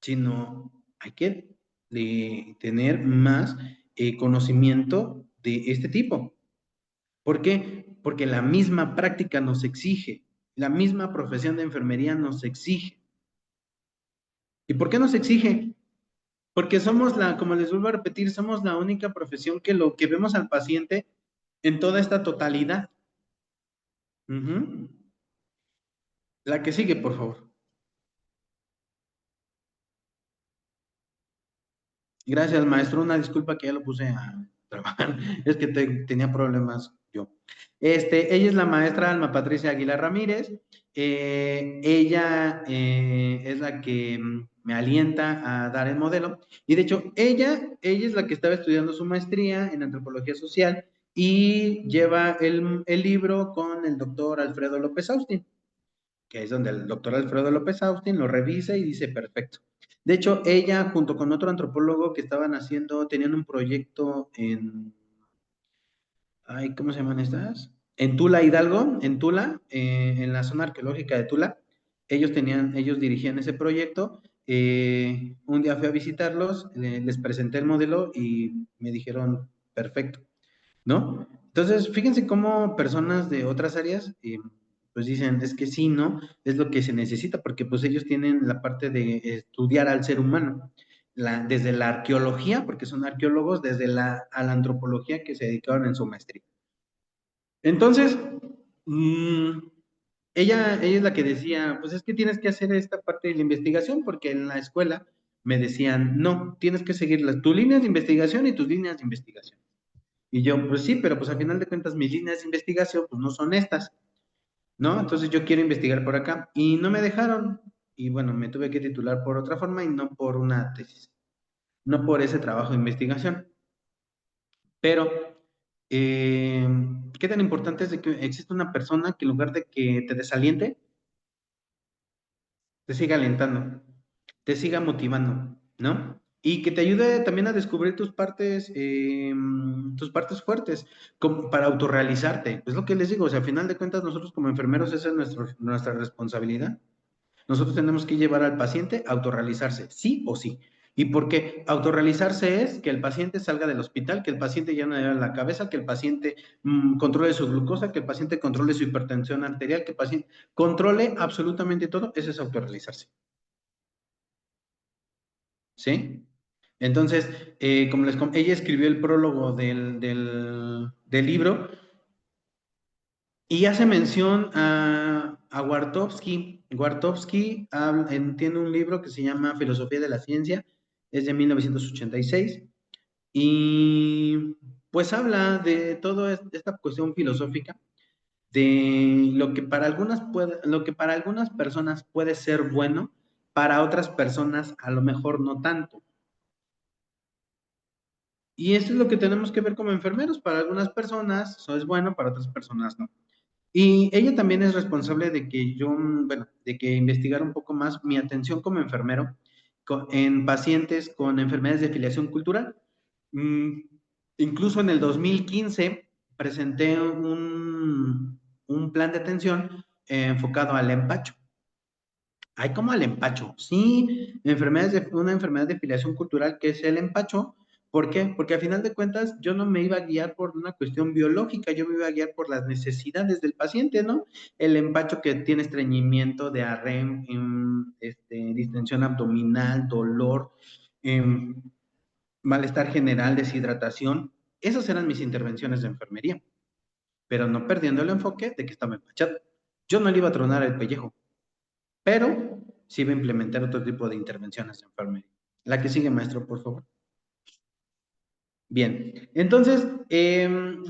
sino hay que tener más conocimiento de este tipo. ¿Por qué? Porque la misma práctica nos exige, la misma profesión de enfermería nos exige. ¿Y por qué nos exige? Porque somos como les vuelvo a repetir, somos la única profesión que lo que vemos al paciente en toda esta totalidad. Uh-huh. La que sigue, por favor. Gracias, maestro. Una disculpa que ya lo puse a trabajar. Es que tenía problemas yo. Ella es la maestra Alma Patricia Aguilar Ramírez. Ella es la que me alienta a dar el modelo. Y de hecho, ella es la que estaba estudiando su maestría en antropología social y lleva el libro con el doctor Alfredo López Austin, que es donde el doctor Alfredo López Austin lo revisa y dice perfecto. De hecho, ella junto con otro antropólogo que estaban tenían un proyecto ¿cómo se llaman estas? En Tula, Hidalgo, en Tula, en la zona arqueológica de Tula. Ellos dirigían ese proyecto. Un día fui a visitarlos, les presenté el modelo y me dijeron, perfecto, ¿no? Entonces, fíjense cómo personas de otras áreas, pues dicen, es que sí, ¿no? Es lo que se necesita, porque pues ellos tienen la parte de estudiar al ser humano, desde la arqueología, porque son arqueólogos, a la antropología que se dedicaron en su maestría. Entonces, mm, ella es la que decía, pues es que tienes que hacer esta parte de la investigación, porque en la escuela me decían, no, tienes que seguir tus líneas de investigación y tus líneas de investigación. Y yo, pues sí, pero pues al final de cuentas mis líneas de investigación pues no son estas, ¿no? Entonces yo quiero investigar por acá y no me dejaron. Y bueno, me tuve que titular por otra forma y no por una tesis, no por ese trabajo de investigación. Pero, eh, ¿qué tan importante es de que existe una persona que en lugar de que te desaliente, te siga alentando, te siga motivando, ¿no? Y que te ayude también a descubrir tus partes fuertes, para autorrealizarte. Es lo que les digo, o sea, a final de cuentas nosotros como enfermeros esa es nuestra responsabilidad. Nosotros tenemos que llevar al paciente a autorrealizarse, sí o sí. ¿Y por qué? Autorrealizarse es que el paciente salga del hospital, que el paciente ya no le duele la cabeza, que el paciente controle su glucosa, que el paciente controle su hipertensión arterial, que el paciente controle absolutamente todo, eso es autorrealizarse. ¿Sí? Entonces, ella escribió el prólogo del libro y hace mención a Wartowski. Wartowski tiene un libro que se llama Filosofía de la Ciencia, es de 1986, y pues habla de toda esta cuestión filosófica, de lo que para algunas personas puede ser bueno, para otras personas a lo mejor no tanto. Y eso es lo que tenemos que ver como enfermeros. Para algunas personas eso es bueno, para otras personas no. Y ella también es responsable de que bueno, de que investigar un poco más mi atención como enfermero en pacientes con enfermedades de filiación cultural. Mm, Incluso en el 2015 presenté un plan de atención enfocado al empacho. Hay como al empacho, sí, una enfermedad de filiación cultural que es el empacho. ¿Por qué? Porque al final de cuentas yo no me iba a guiar por una cuestión biológica, yo me iba a guiar por las necesidades del paciente, ¿no? El empacho que tiene estreñimiento, diarrea, distensión abdominal, dolor, em, malestar general, deshidratación. Esas eran mis intervenciones de enfermería, pero no perdiendo el enfoque de que estaba empachado. Yo no le iba a tronar el pellejo, pero sí va a implementar otro tipo de intervenciones de enfermería. La que sigue, maestro, por favor. Bien, entonces,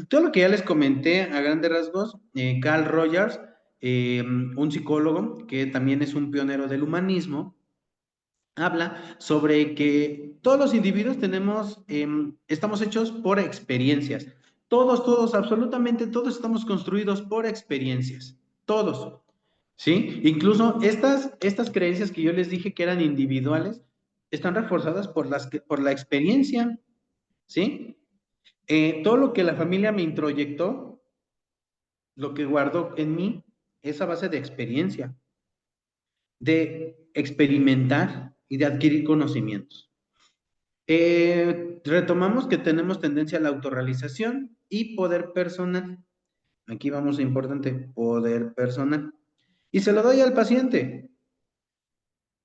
todo lo que ya les comenté a grandes rasgos, Carl Rogers, un psicólogo que también es un pionero del humanismo, habla sobre que todos los individuos estamos hechos por experiencias. Todos, absolutamente todos estamos construidos por experiencias. Todos. ¿Sí? Incluso estas creencias que yo les dije que eran individuales, están reforzadas por la experiencia, ¿sí? Todo lo que la familia me introyectó, lo que guardó en mí, es a base de experiencia, de experimentar y de adquirir conocimientos. Retomamos que tenemos tendencia a la autorrealización y poder personal. Aquí vamos a importante, poder personal. Y se lo doy al paciente.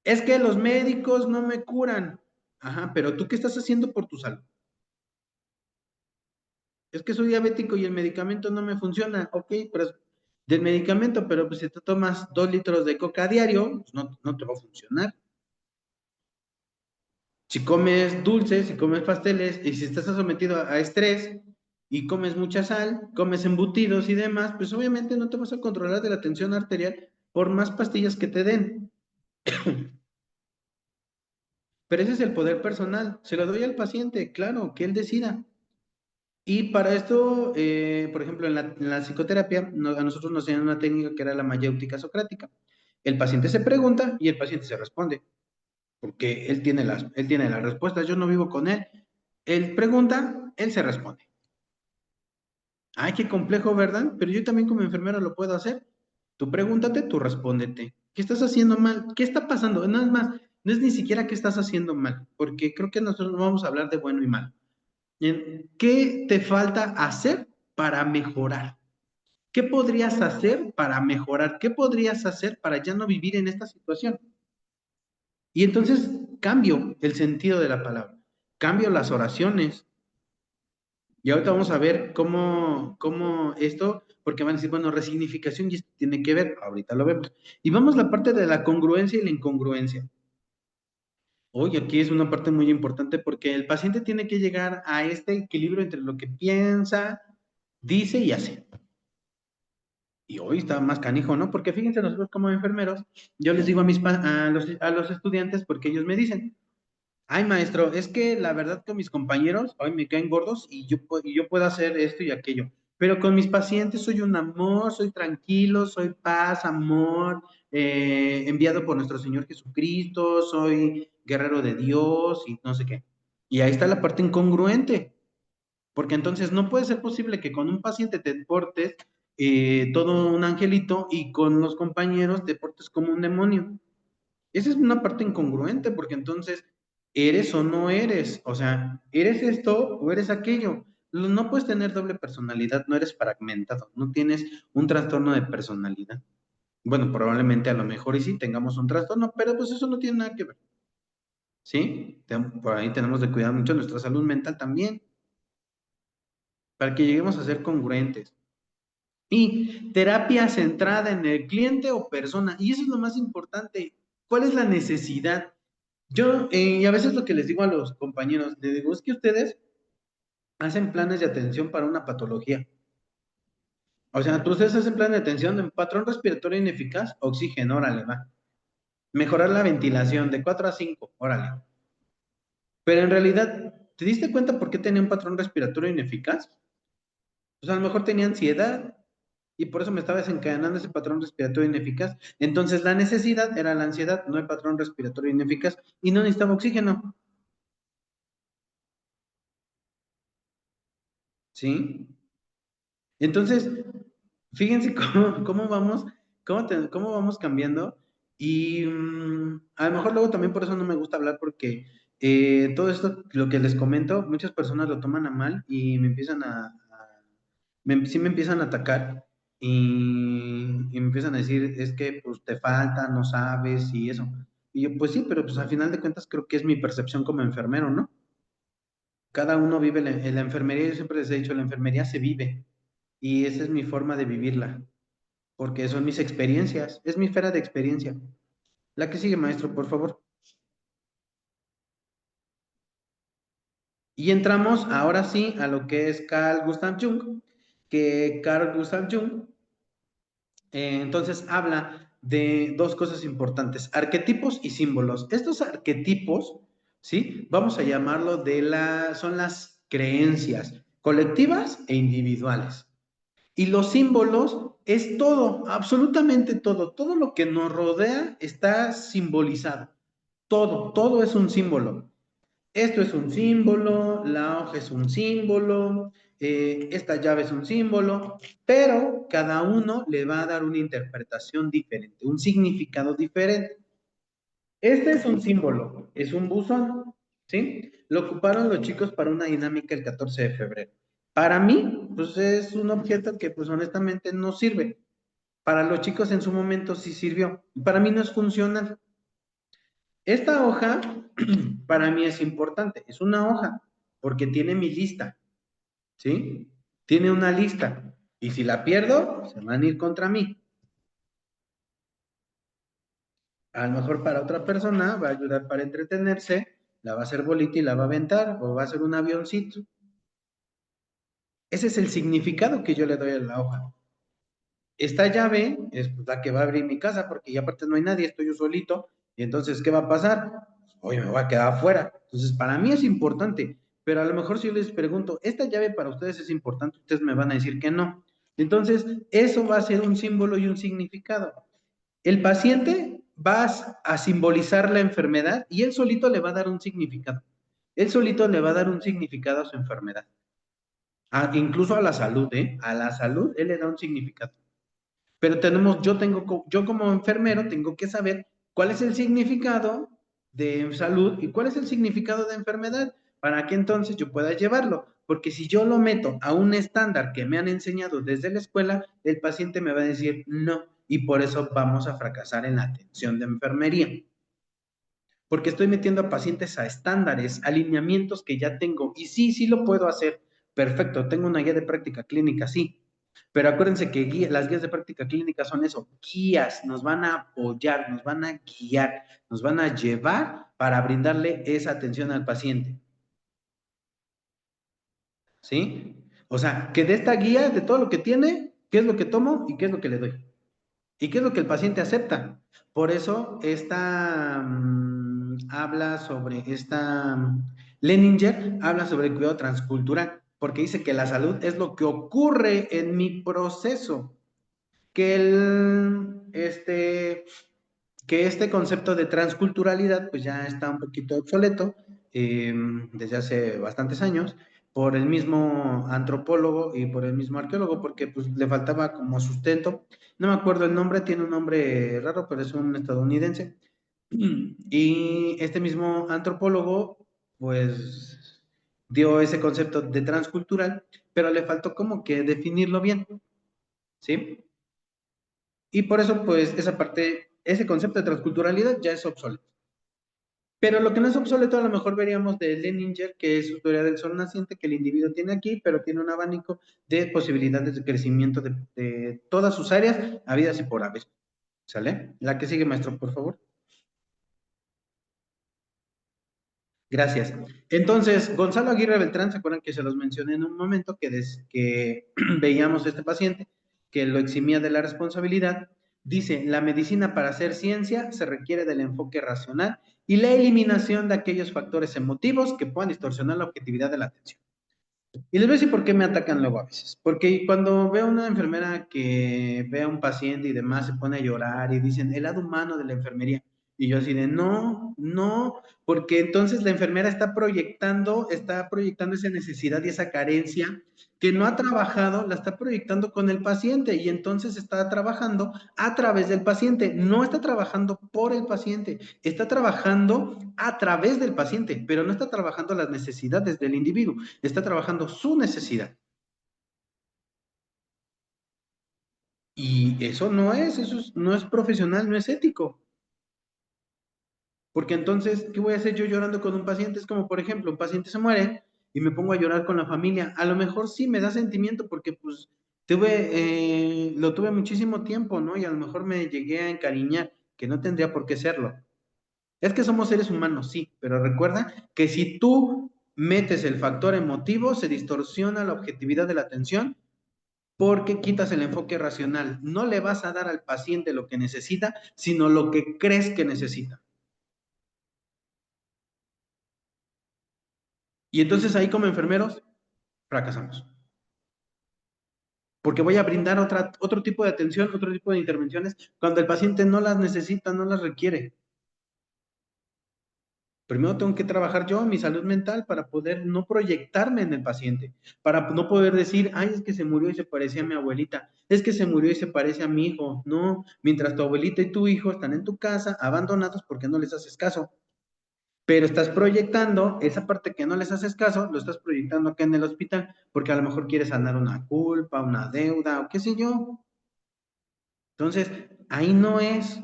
Es que los médicos no me curan. Ajá, pero ¿tú qué estás haciendo por tu salud? Es que soy diabético y el medicamento no me funciona. Ok, pero del medicamento, pero pues si te tomas 2 litros de coca a diario, pues no te va a funcionar. Si comes dulces, si comes pasteles, y si estás sometido a estrés y comes mucha sal, comes embutidos y demás, pues obviamente no te vas a controlar de la tensión arterial por más pastillas que te den. Pero ese es el poder personal. Se lo doy al paciente, claro, que él decida. Y para esto, por ejemplo, en la psicoterapia, a nosotros nos enseñan una técnica que era la mayéutica socrática. El paciente se pregunta y el paciente se responde, porque él tiene las respuestas. Yo no vivo con él. Él pregunta, él se responde. Ay, qué complejo, ¿verdad? Pero yo también como enfermera lo puedo hacer. Tú pregúntate, tú respóndete. ¿Qué estás haciendo mal? ¿Qué está pasando? No es más, no es ni siquiera qué estás haciendo mal, porque creo que nosotros no vamos a hablar de bueno y mal. ¿Qué te falta hacer para mejorar? ¿Qué podrías hacer para mejorar? ¿Qué podrías hacer para ya no vivir en esta situación? Y entonces cambio el sentido de la palabra, cambio las oraciones. Y ahorita vamos a ver cómo esto, porque van a decir, bueno, resignificación y esto tiene que ver, ahorita lo vemos. Y vamos a la parte de la congruencia y la incongruencia. Hoy aquí es una parte muy importante porque el paciente tiene que llegar a este equilibrio entre lo que piensa, dice y hace. Y hoy está más canijo, ¿no? Porque fíjense, nosotros como enfermeros, yo les digo a los estudiantes, porque ellos me dicen, ay maestro, es que la verdad con mis compañeros hoy me caen gordos y yo puedo hacer esto y aquello, pero con mis pacientes soy un amor, soy tranquilo, soy paz, amor, enviado por nuestro Señor Jesucristo, soy guerrero de Dios y no sé qué. Y ahí está la parte incongruente. Porque entonces no puede ser posible que con un paciente te portes todo un angelito y con los compañeros te portes como un demonio. Esa es una parte incongruente porque entonces eres o no eres. O sea, eres esto o eres aquello. No puedes tener doble personalidad, no eres fragmentado, no tienes un trastorno de personalidad. Bueno, probablemente a lo mejor y sí tengamos un trastorno, pero pues eso no tiene nada que ver. ¿Sí? Por ahí tenemos de cuidar mucho nuestra salud mental también, para que lleguemos a ser congruentes. Y terapia centrada en el cliente o persona. Y eso es lo más importante. ¿Cuál es la necesidad? Yo, y a veces lo que les digo a los compañeros, les digo, es que ustedes hacen planes de atención para una patología. O sea, ustedes hacen planes de atención en patrón respiratorio ineficaz, oxígeno, órale, va. Mejorar la ventilación de 4 a 5, órale. Pero en realidad, ¿te diste cuenta por qué tenía un patrón respiratorio ineficaz? Pues a lo mejor tenía ansiedad, y por eso me estaba desencadenando ese patrón respiratorio ineficaz. Entonces la necesidad era la ansiedad, no el patrón respiratorio ineficaz, y no necesitaba oxígeno, ¿sí? Entonces, fíjense cómo vamos cambiando, y a lo mejor luego también por eso no me gusta hablar, porque todo esto, lo que les comento, muchas personas lo toman a mal y me empiezan sí me empiezan a atacar y me empiezan a decir, es que pues te falta, no sabes y eso. Y yo, pues sí, pero pues al final de cuentas creo que es mi percepción como enfermero, ¿no? Cada uno vive en la enfermería, yo siempre les he dicho, la enfermería se vive y esa es mi forma de vivirla, porque son mis experiencias, es mi esfera de experiencia. La que sigue, maestro, por favor. Y entramos ahora sí a lo que es Carl Gustav Jung, que Carl Gustav Jung entonces habla de dos cosas importantes, arquetipos y símbolos. Estos arquetipos, ¿sí? Vamos a llamarlo son las creencias colectivas e individuales. Y los símbolos es todo, absolutamente todo, todo lo que nos rodea está simbolizado. Todo es un símbolo. Esto es un símbolo, la hoja es un símbolo, esta llave es un símbolo, pero cada uno le va a dar una interpretación diferente, un significado diferente. Este es un símbolo, es un buzón, ¿sí? Lo ocuparon los chicos para una dinámica el 14 de febrero. Para mí, pues es un objeto que pues honestamente no sirve. Para los chicos en su momento sí sirvió. Para mí no es funcional. Esta hoja para mí es importante. Es una hoja porque tiene mi lista, ¿sí? Tiene una lista. Y si la pierdo, se van a ir contra mí. A lo mejor para otra persona va a ayudar para entretenerse, la va a hacer bolita y la va a aventar, o va a hacer un avioncito. Ese es el significado que yo le doy a la hoja. Esta llave es la que va a abrir mi casa, porque ya aparte no hay nadie, estoy yo solito, y entonces, ¿qué va a pasar? Oye, me voy a quedar afuera. Entonces, para mí es importante, pero a lo mejor si yo les pregunto, ¿esta llave para ustedes es importante? Ustedes me van a decir que no. Entonces, eso va a ser un símbolo y un significado. El paciente va a simbolizar la enfermedad y él solito le va a dar un significado. Él solito le va a dar un significado a su enfermedad. Incluso a la salud, ¿eh? A la salud, él le da un significado. Pero yo como enfermero tengo que saber cuál es el significado de salud y cuál es el significado de enfermedad para que entonces yo pueda llevarlo. porque si yo lo meto a un estándar que me han enseñado desde la escuela, el paciente me va a decir no, y por eso vamos a fracasar en la atención de enfermería. Porque estoy metiendo a pacientes a estándares, alineamientos que ya tengo, y sí, sí lo puedo hacer, perfecto, tengo una guía de práctica clínica, sí, pero acuérdense que las guías de práctica clínica son eso, guías, nos van a apoyar, nos van a guiar, nos van a llevar para brindarle esa atención al paciente. ¿Sí? O sea, que de esta guía, de todo lo que tiene, qué es lo que tomo y qué es lo que le doy. ¿Y qué es lo que el paciente acepta? Por eso habla sobre Leninger habla sobre el cuidado transcultural, porque dice que la salud es lo que ocurre en mi proceso, que este concepto de transculturalidad pues ya está un poquito obsoleto desde hace bastantes años por el mismo antropólogo y por el mismo arqueólogo, porque pues le faltaba como sustento. No me acuerdo el nombre, tiene un nombre raro, pero es un estadounidense. Y este mismo antropólogo pues dio ese concepto de transcultural, pero le faltó como que definirlo bien, ¿sí? Y por eso, pues, esa parte, ese concepto de transculturalidad ya es obsoleto. Pero lo que no es obsoleto, a lo mejor veríamos de Leninger, que es su teoría del sol naciente, que el individuo tiene aquí, pero tiene un abanico de posibilidades de crecimiento de todas sus áreas, habidas y por haber. ¿Sale? La que sigue, maestro, por favor. Gracias. Entonces, Gonzalo Aguirre Beltrán, ¿se acuerdan que se los mencioné en un momento que veíamos a este paciente, que lo eximía de la responsabilidad? Dice, la medicina para hacer ciencia se requiere del enfoque racional y la eliminación de aquellos factores emotivos que puedan distorsionar la objetividad de la atención. Y les voy a decir por qué me atacan luego a veces. Porque cuando veo a una enfermera que ve a un paciente y demás, se pone a llorar y dicen, el lado humano de la enfermería. Y yo así de, no, no, porque entonces la enfermera está proyectando esa necesidad y esa carencia que no ha trabajado, la está proyectando con el paciente y entonces está trabajando a través del paciente, no está trabajando por el paciente, está trabajando a través del paciente, pero no está trabajando las necesidades del individuo, está trabajando su necesidad. Y no es profesional, no es ético. Porque entonces, ¿qué voy a hacer yo llorando con un paciente? Es como, por ejemplo, un paciente se muere y me pongo a llorar con la familia. A lo mejor sí me da sentimiento porque pues lo tuve muchísimo tiempo, ¿no? Y a lo mejor me llegué a encariñar, que no tendría por qué serlo. Es que somos seres humanos, sí, pero recuerda que si tú metes el factor emotivo, se distorsiona la objetividad de la atención porque quitas el enfoque racional. No le vas a dar al paciente lo que necesita, sino lo que crees que necesita. Y entonces ahí como enfermeros fracasamos. Porque voy a brindar otro tipo de atención, otro tipo de intervenciones cuando el paciente no las necesita, no las requiere. Primero tengo que trabajar yo en mi salud mental para poder no proyectarme en el paciente, para no poder decir, ay, es que se murió y se parecía a mi abuelita, es que se murió y se parece a mi hijo. No, mientras tu abuelita y tu hijo están en tu casa abandonados porque no les haces caso. Pero estás proyectando esa parte que no les haces caso, lo estás proyectando acá en el hospital, porque a lo mejor quieres sanar una culpa, una deuda o qué sé yo. Entonces, ahí no es,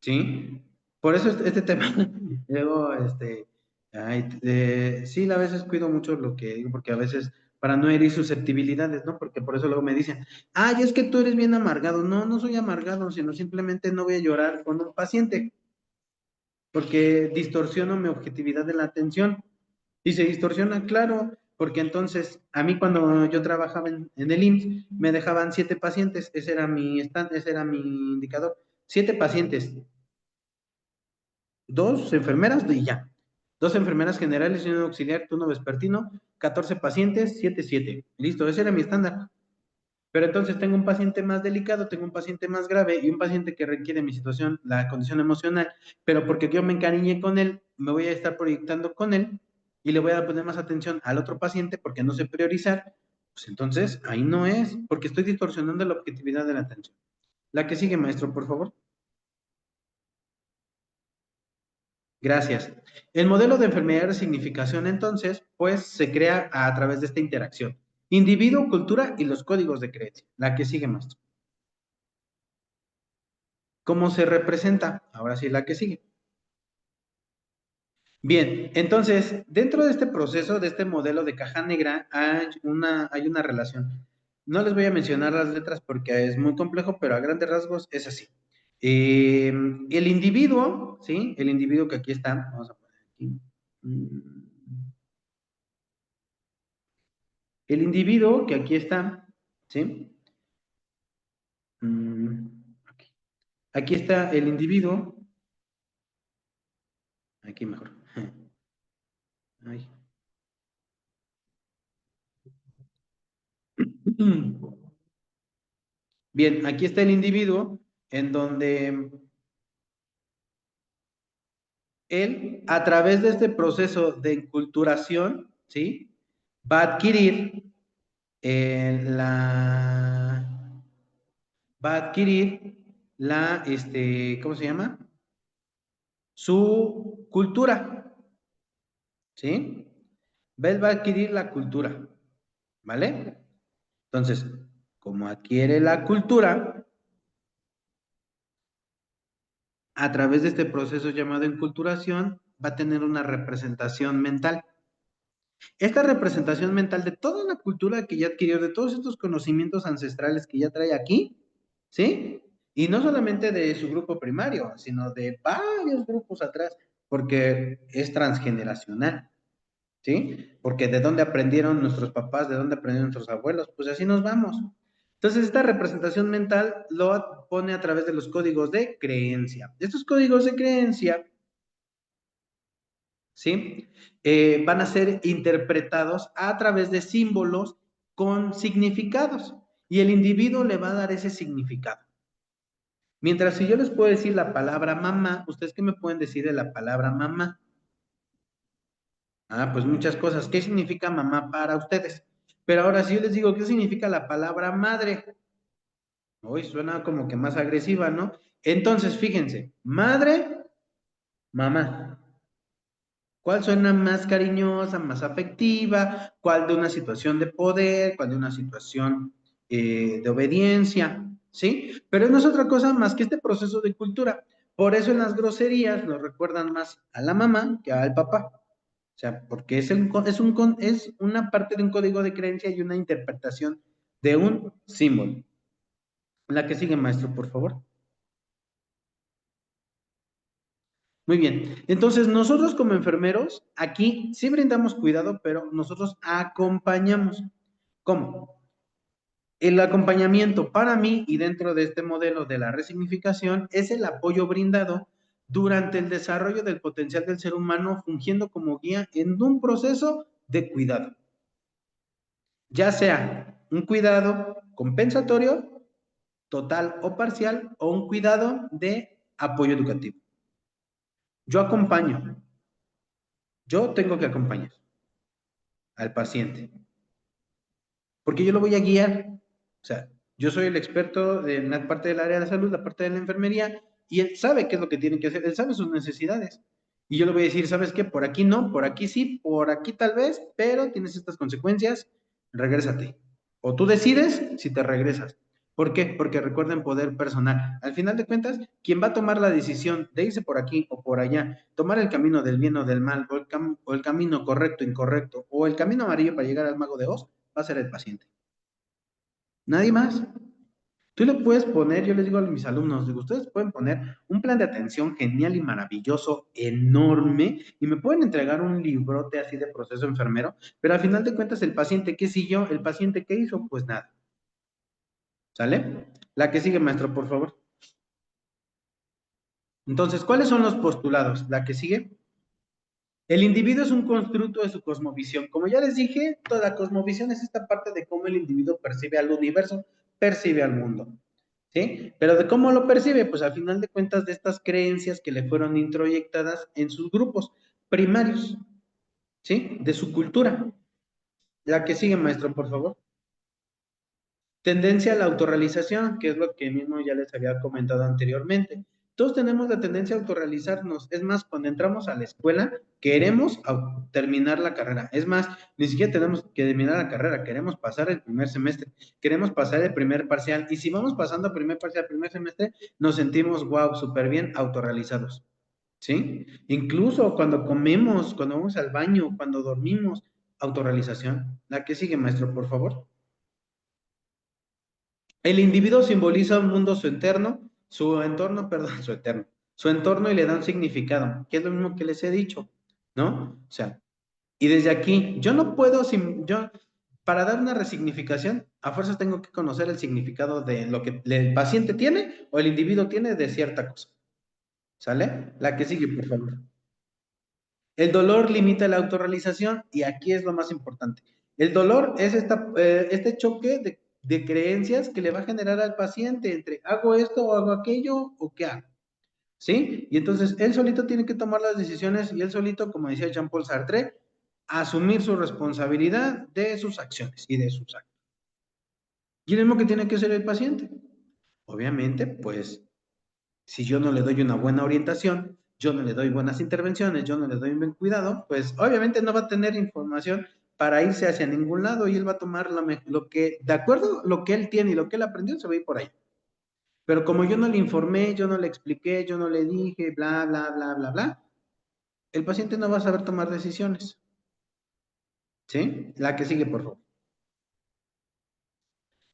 ¿sí? Por eso este tema, luego, sí, a veces cuido mucho lo que digo, porque a veces, para no herir susceptibilidades, ¿no? Porque por eso luego me dicen, ay, es que tú eres bien amargado. No, no soy amargado, sino simplemente no voy a llorar con un paciente, porque distorsiono mi objetividad de la atención. Y se distorsiona, claro, porque entonces a mí cuando yo trabajaba en el IMSS me dejaban 7 pacientes, ese era mi indicador, 7 pacientes, 2 enfermeras y ya, 2 enfermeras generales y un auxiliar, turno vespertino, 14 pacientes, 7, 7, listo, ese era mi estándar. Pero entonces tengo un paciente más delicado, tengo un paciente más grave y un paciente que requiere mi situación, la condición emocional, pero porque yo me encariñé con él, me voy a estar proyectando con él y le voy a poner más atención al otro paciente porque no sé priorizar, pues entonces ahí no es, porque estoy distorsionando la objetividad de la atención. La que sigue, maestro, por favor. Gracias. El modelo de enfermedad de resignificación, entonces, pues se crea a través de esta interacción. Individuo, cultura y los códigos de creencia. La que sigue, maestro. ¿Cómo se representa? Ahora sí, la que sigue. Bien, entonces, dentro de este proceso, de este modelo de caja negra, hay una relación. No les voy a mencionar las letras porque es muy complejo, pero a grandes rasgos es así. El individuo, ¿sí? El individuo que aquí está, vamos a poner aquí. El individuo que aquí está, ¿sí? Aquí. Aquí está el individuo, aquí mejor. Ay. Bien, aquí está el individuo en donde él, a través de este proceso de enculturación, ¿sí? Va a adquirir la... Va a adquirir ¿cómo se llama? Su cultura, ¿sí? Él va a adquirir la cultura, ¿vale? Entonces, como adquiere la cultura, a través de este proceso llamado enculturación, va a tener una representación mental. Esta representación mental de toda la cultura que ya adquirió, de todos estos conocimientos ancestrales que ya trae aquí, ¿sí? Y no solamente de su grupo primario, sino de varios grupos atrás, porque es transgeneracional, ¿sí? Porque de dónde aprendieron nuestros papás, de dónde aprendieron nuestros abuelos, pues así nos vamos. Entonces, esta representación mental lo pone a través de los códigos de creencia. Estos códigos de creencia, ¿sí? Van a ser interpretados a través de símbolos con significados y el individuo le va a dar ese significado. Mientras si yo les puedo decir la palabra mamá, ¿ustedes qué me pueden decir de la palabra mamá? Ah, pues muchas cosas. ¿Qué significa mamá para ustedes? Pero ahora si yo les digo, ¿qué significa la palabra madre? Uy, suena como que más agresiva, ¿no? Entonces, fíjense, madre, mamá. ¿Cuál suena más cariñosa, más afectiva? ¿Cuál de una situación de poder? ¿Cuál de una situación de obediencia? ¿Sí? Pero no es otra cosa más que este proceso de cultura. Por eso en las groserías nos recuerdan más a la mamá que al papá. O sea, porque es una parte de un código de creencia y una interpretación de un símbolo. La que sigue, maestro, por favor. Muy bien. Entonces, nosotros como enfermeros, aquí sí brindamos cuidado, pero nosotros acompañamos. ¿Cómo? El acompañamiento para mí y dentro de este modelo de la resignificación es el apoyo brindado durante el desarrollo del potencial del ser humano, fungiendo como guía en un proceso de cuidado, ya sea un cuidado compensatorio, total o parcial, o un cuidado de apoyo educativo. Yo acompaño, yo tengo que acompañar al paciente, porque yo lo voy a guiar. O sea, yo soy el experto en la parte del área de la salud, la parte de la enfermería, y él sabe qué es lo que tiene que hacer, él sabe sus necesidades. Y yo le voy a decir, ¿sabes qué? Por aquí no, por aquí sí, por aquí tal vez, pero tienes estas consecuencias, regrésate. O tú decides si te regresas. ¿Por qué? Porque recuerden poder personal. Al final de cuentas, quien va a tomar la decisión de irse por aquí o por allá, tomar el camino del bien o del mal, o el camino correcto, incorrecto, o el camino amarillo para llegar al mago de Oz, va a ser el paciente. Nadie más. Tú le puedes poner, yo les digo a mis alumnos, digo, ustedes pueden poner un plan de atención genial y maravilloso, enorme, y me pueden entregar un librote así de proceso enfermero, pero al final de cuentas el paciente, ¿qué siguió? El paciente, ¿qué hizo? Pues nada. ¿Sale? La que sigue, maestro, por favor. Entonces, ¿cuáles son los postulados? La que sigue. El individuo es un constructo de su cosmovisión. Como ya les dije, toda cosmovisión es esta parte de cómo el individuo percibe al universo, percibe al mundo. ¿Sí? Pero de cómo lo percibe, pues al final de cuentas de estas creencias que le fueron introyectadas en sus grupos primarios, ¿sí? De su cultura. La que sigue, maestro, por favor. Tendencia a la autorrealización, que es lo que mismo ya les había comentado anteriormente. Todos tenemos la tendencia a autorrealizarnos. Es más, cuando entramos a la escuela, queremos terminar la carrera. Es más, ni siquiera tenemos que terminar la carrera, queremos pasar el primer semestre, queremos pasar el primer parcial. Y si vamos pasando primer parcial, primer semestre, nos sentimos, wow, súper bien autorrealizados. ¿Sí? Incluso cuando comemos, cuando vamos al baño, cuando dormimos, autorrealización. La que sigue, maestro, por favor. El individuo simboliza un mundo su entorno, perdón, su entorno y le da un significado, que es lo mismo que les he dicho, ¿no? O sea, y desde aquí, yo no puedo, para dar una resignificación, a fuerzas tengo que conocer el significado de lo que el paciente tiene o el individuo tiene de cierta cosa. ¿Sale? La que sigue, por favor. El dolor limita la autorrealización y aquí es lo más importante. El dolor es este choque de creencias que le va a generar al paciente entre hago esto o hago aquello o qué hago. ¿Sí? Y entonces él solito tiene que tomar las decisiones y él solito, como decía Jean-Paul Sartre, asumir su responsabilidad de sus acciones y de sus actos. Y lo mismo que tiene que hacer el paciente. Obviamente, pues si yo no le doy una buena orientación, yo no le doy buenas intervenciones, yo no le doy un buen cuidado, pues obviamente no va a tener información para irse hacia ningún lado y él va a tomar lo que, de acuerdo a lo que él tiene y lo que él aprendió, se va a ir por ahí. Pero como yo no le informé, yo no le expliqué, yo no le dije, bla, bla, bla, bla, bla, el paciente no va a saber tomar decisiones. ¿Sí? La que sigue, por favor.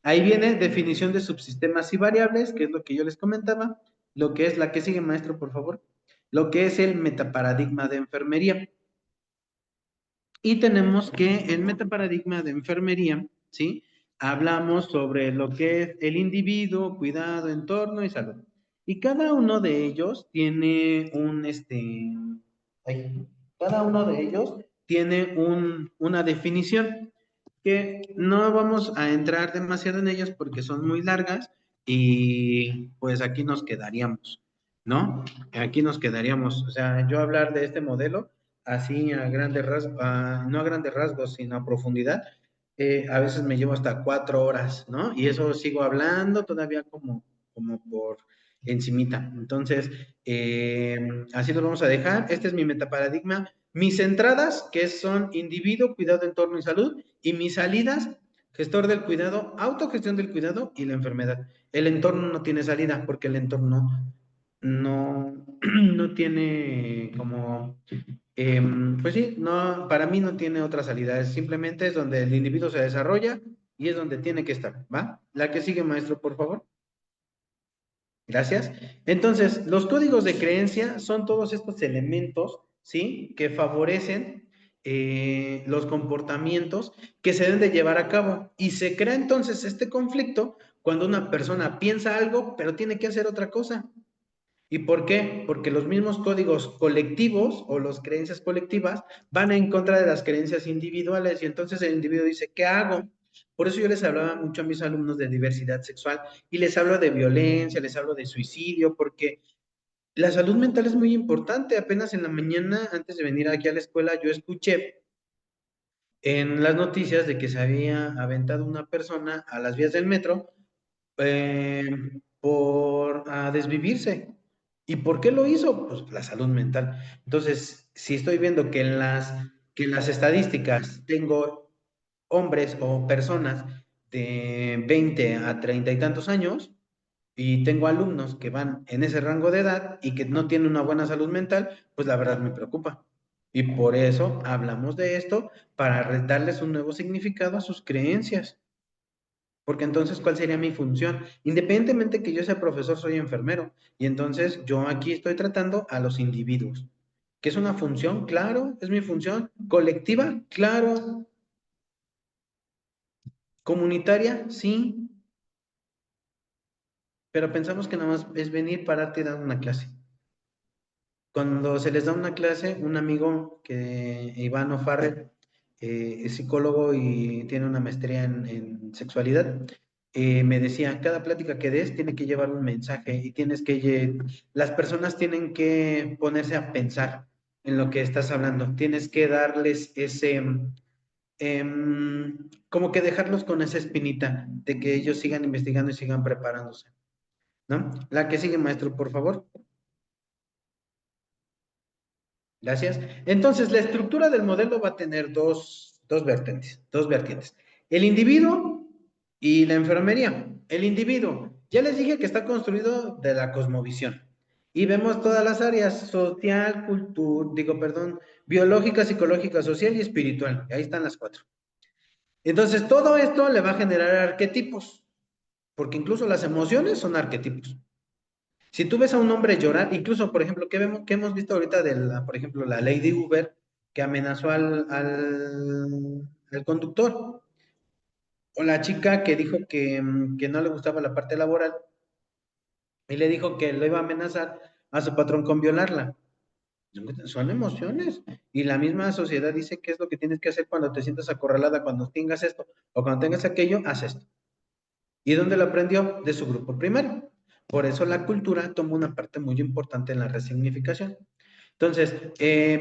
Ahí viene definición de subsistemas y variables, que es lo que yo les comentaba, lo que es la que sigue, maestro, por favor, lo que es el metaparadigma de enfermería. Y tenemos que el metaparadigma de enfermería, ¿sí? Hablamos sobre lo que es el individuo, cuidado, entorno y salud. Y cada uno de ellos tiene cada uno de ellos tiene una definición que no vamos a entrar demasiado en ellas porque son muy largas y pues aquí nos quedaríamos, ¿no? Aquí nos quedaríamos. O sea, yo hablar de este modelo así a grandes rasgos, no a grandes rasgos, sino a profundidad, a veces me llevo hasta 4 horas, ¿no? Y eso sigo hablando todavía como por encimita. Entonces, así lo vamos a dejar. Este es mi metaparadigma. Mis entradas, que son individuo, cuidado, entorno y salud, y mis salidas, gestor del cuidado, autogestión del cuidado y la enfermedad. El entorno no tiene salida porque el entorno no tiene como pues sí, no, para mí no tiene otra salida, simplemente es donde el individuo se desarrolla y es donde tiene que estar, ¿va? La que sigue, maestro, por favor. Gracias. Entonces, los códigos de creencia son todos estos elementos, ¿sí? Que favorecen los comportamientos que se deben de llevar a cabo. Y se crea entonces este conflicto cuando una persona piensa algo, pero tiene que hacer otra cosa. ¿Y por qué? Porque los mismos códigos colectivos o las creencias colectivas van en contra de las creencias individuales y entonces el individuo dice, ¿qué hago? Por eso yo les hablaba mucho a mis alumnos de diversidad sexual y les hablo de violencia, les hablo de suicidio, porque la salud mental es muy importante. Apenas en la mañana, antes de venir aquí a la escuela, yo escuché en las noticias de que se había aventado una persona a las vías del metro eh, por desvivirse. ¿Y por qué lo hizo? Pues la salud mental. Entonces, si estoy viendo que en las estadísticas tengo hombres o personas de 20 a 30 y tantos años y tengo alumnos que van en ese rango de edad y que no tienen una buena salud mental, pues la verdad me preocupa. Y por eso hablamos de esto, para darles un nuevo significado a sus creencias. Porque entonces, ¿cuál sería mi función? Independientemente que yo sea profesor, soy enfermero. Y entonces yo aquí estoy tratando a los individuos. ¿Que es una función? Claro, es mi función. ¿Colectiva? Claro. ¿Comunitaria? Sí. Pero pensamos que nada más es venir, pararte y dar una clase. Cuando se les da una clase, un amigo que Iván O'Farrell es psicólogo y tiene una maestría en sexualidad, me decía, cada plática que des tiene que llevar un mensaje y las personas tienen que ponerse a pensar en lo que estás hablando, tienes que darles como que dejarlos con esa espinita de que ellos sigan investigando y sigan preparándose, ¿no? La que sigue, maestro, por favor. Gracias. Entonces, la estructura del modelo va a tener dos vertientes, dos vertientes. El individuo y la enfermería. El individuo, ya les dije que está construido de la cosmovisión. Y vemos todas las áreas, social, biológica, psicológica, social y espiritual. Ahí están las cuatro. Entonces, todo esto le va a generar arquetipos, porque incluso las emociones son arquetipos. Si tú ves a un hombre llorar, incluso, por ejemplo, ¿qué hemos visto ahorita de por ejemplo, la ley de Uber que amenazó al conductor? O la chica que dijo que no le gustaba la parte laboral y le dijo que lo iba a amenazar a su patrón con violarla. Son emociones. Y la misma sociedad dice qué es lo que tienes que hacer cuando te sientas acorralada, cuando tengas esto o cuando tengas aquello, haz esto. ¿Y dónde lo aprendió? De su grupo primario. Por eso la cultura toma una parte muy importante en la resignificación. Entonces,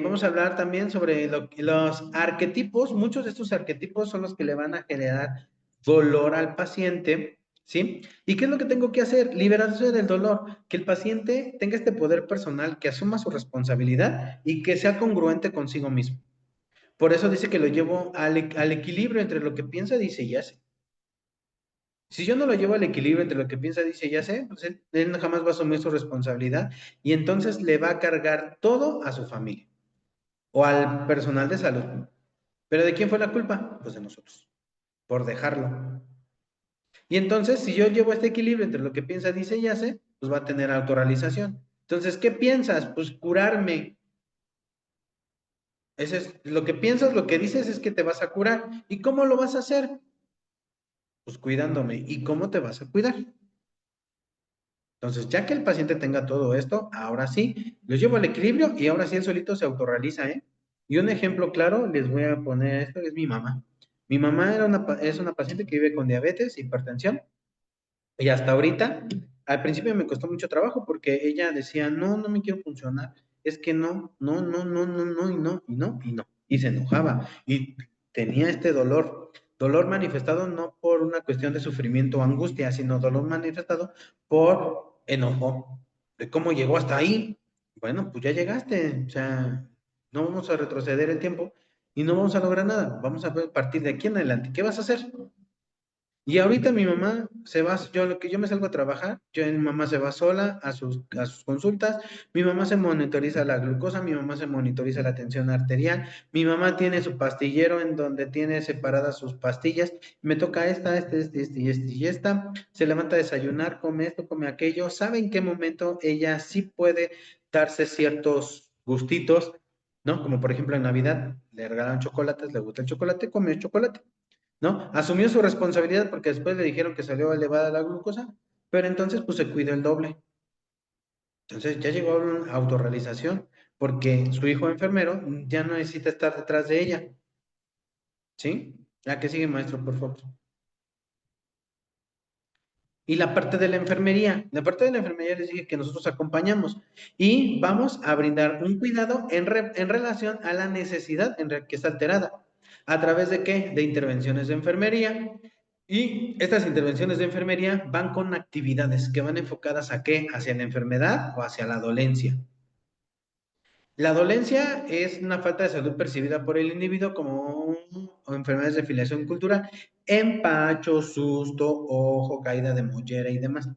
vamos a hablar también sobre los arquetipos. Muchos de estos arquetipos son los que le van a generar dolor al paciente, ¿sí? ¿Y qué es lo que tengo que hacer? Liberarse del dolor, que el paciente tenga este poder personal, que asuma su responsabilidad y que sea congruente consigo mismo. Por eso dice que lo llevo al equilibrio entre lo que piensa, dice y hace. Si yo no lo llevo al equilibrio entre lo que piensa, dice, ya sé, pues él jamás va a asumir su responsabilidad y entonces le va a cargar todo a su familia o al personal de salud. ¿Pero de quién fue la culpa? Pues de nosotros, por dejarlo. Y entonces, si yo llevo este equilibrio entre lo que piensa, dice y hace, pues va a tener autorrealización. Entonces, ¿qué piensas? Pues curarme. Ese es lo que piensas, lo que dices es que te vas a curar. ¿Y cómo lo vas a hacer? Pues cuidándome. ¿Y cómo te vas a cuidar? Entonces, ya que el paciente tenga todo esto, ahora sí, los llevo al equilibrio y ahora sí él solito se autorrealiza, ¿eh? Y un ejemplo claro, les voy a poner esto, es mi mamá. Mi mamá es una paciente que vive con diabetes, hipertensión, y hasta ahorita, al principio me costó mucho trabajo porque ella decía, no, no me quiero funcionar, es que no, no, no, no, no, no, y no, y no, y no. Y se enojaba y tenía este dolor manifestado no por una cuestión de sufrimiento o angustia, sino dolor manifestado por enojo de cómo llegó hasta ahí. Bueno, pues ya llegaste, o sea, no vamos a retroceder el tiempo y no vamos a lograr nada. Vamos a partir de aquí en adelante. ¿Qué vas a hacer? Y ahorita mi mamá se va, yo me salgo a trabajar, mi mamá se va sola a sus consultas, mi mamá se monitoriza la glucosa, mi mamá se monitoriza la tensión arterial, mi mamá tiene su pastillero en donde tiene separadas sus pastillas, me toca y esta, se levanta a desayunar, come esto, come aquello, sabe en qué momento ella sí puede darse ciertos gustitos, ¿no? Como por ejemplo en Navidad, le regalan chocolates, le gusta el chocolate, come el chocolate. ¿No? Asumió su responsabilidad porque después le dijeron que salió elevada la glucosa, pero entonces pues se cuidó el doble. Entonces ya llegó a una autorrealización porque su hijo enfermero ya no necesita estar detrás de ella, ¿sí? La que sigue, maestro, por favor. Y la parte de la enfermería les dije que nosotros acompañamos y vamos a brindar un cuidado en relación a la necesidad que está alterada. ¿A través de qué? De intervenciones de enfermería. Y estas intervenciones de enfermería van con actividades que van enfocadas a qué? Hacia la enfermedad o hacia la dolencia. La dolencia es una falta de salud percibida por el individuo como enfermedades de filiación cultural, empacho, susto, ojo, caída de mollera y demás.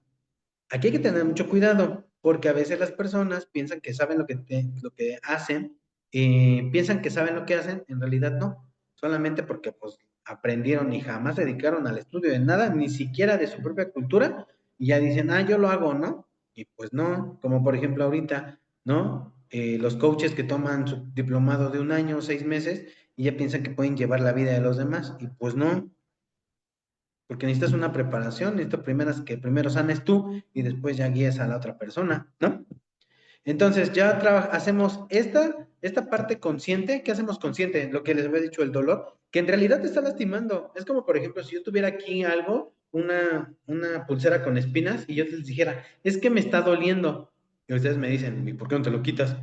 Aquí hay que tener mucho cuidado, porque a veces las personas piensan que saben lo que hacen, piensan que saben lo que hacen, en realidad no, solamente porque pues aprendieron y jamás se dedicaron al estudio de nada, ni siquiera de su propia cultura, y ya dicen, yo lo hago, ¿no? Y pues no, como por ejemplo ahorita, ¿no? Los coaches que toman su diplomado de 1 año, 6 meses, y ya piensan que pueden llevar la vida de los demás, y pues no, porque necesitas una preparación, necesitas que primero sanes tú y después ya guíes a la otra persona, ¿no? Entonces ya hacemos esta parte consciente. ¿Qué hacemos consciente? Lo que les había dicho, el dolor, que en realidad te está lastimando. Es como, por ejemplo, si yo tuviera aquí algo, una pulsera con espinas, y yo les dijera, es que me está doliendo. Y ustedes me dicen, ¿y por qué no te lo quitas?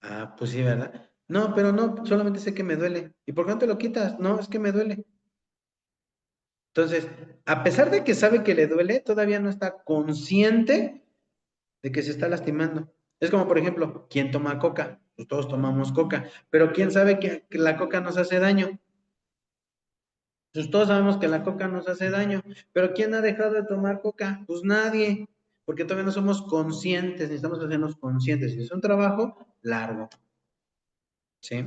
Ah, pues sí, ¿verdad? No, pero no, solamente sé que me duele. ¿Y por qué no te lo quitas? No, es que me duele. Entonces, a pesar de que sabe que le duele, todavía no está consciente de que se está lastimando. Es como, por ejemplo, ¿quién toma coca? pues todos tomamos coca, pero ¿quién sabe que la coca nos hace daño? Pues todos sabemos que la coca nos hace daño, pero ¿quién ha dejado de tomar coca? Pues nadie, porque todavía no somos conscientes, necesitamos hacernos conscientes, y es un trabajo largo, ¿sí?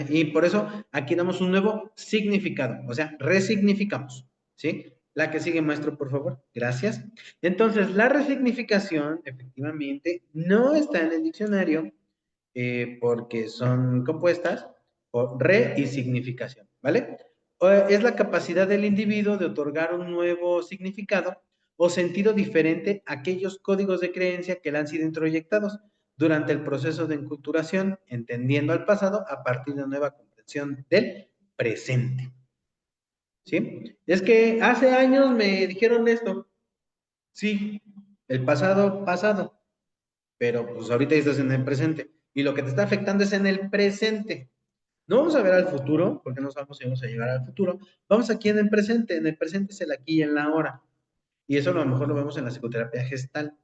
Y por eso aquí damos un nuevo significado, o sea, resignificamos, ¿sí? La que sigue, maestro, por favor. Gracias. Entonces, la resignificación, efectivamente, no está en el diccionario porque son compuestas por re y significación, ¿vale? Es la capacidad del individuo de otorgar un nuevo significado o sentido diferente a aquellos códigos de creencia que le han sido introyectados durante el proceso de enculturación, entendiendo al pasado a partir de una nueva comprensión del presente. ¿Sí? Es que hace años me dijeron esto. Sí, el pasado, pasado, pero pues ahorita estás en el presente. Y lo que te está afectando es en el presente. No vamos a ver al futuro, porque no sabemos si vamos a llegar al futuro. Vamos aquí en el presente. En el presente es el aquí y en la ahora. Y eso a lo mejor lo vemos en la psicoterapia gestal.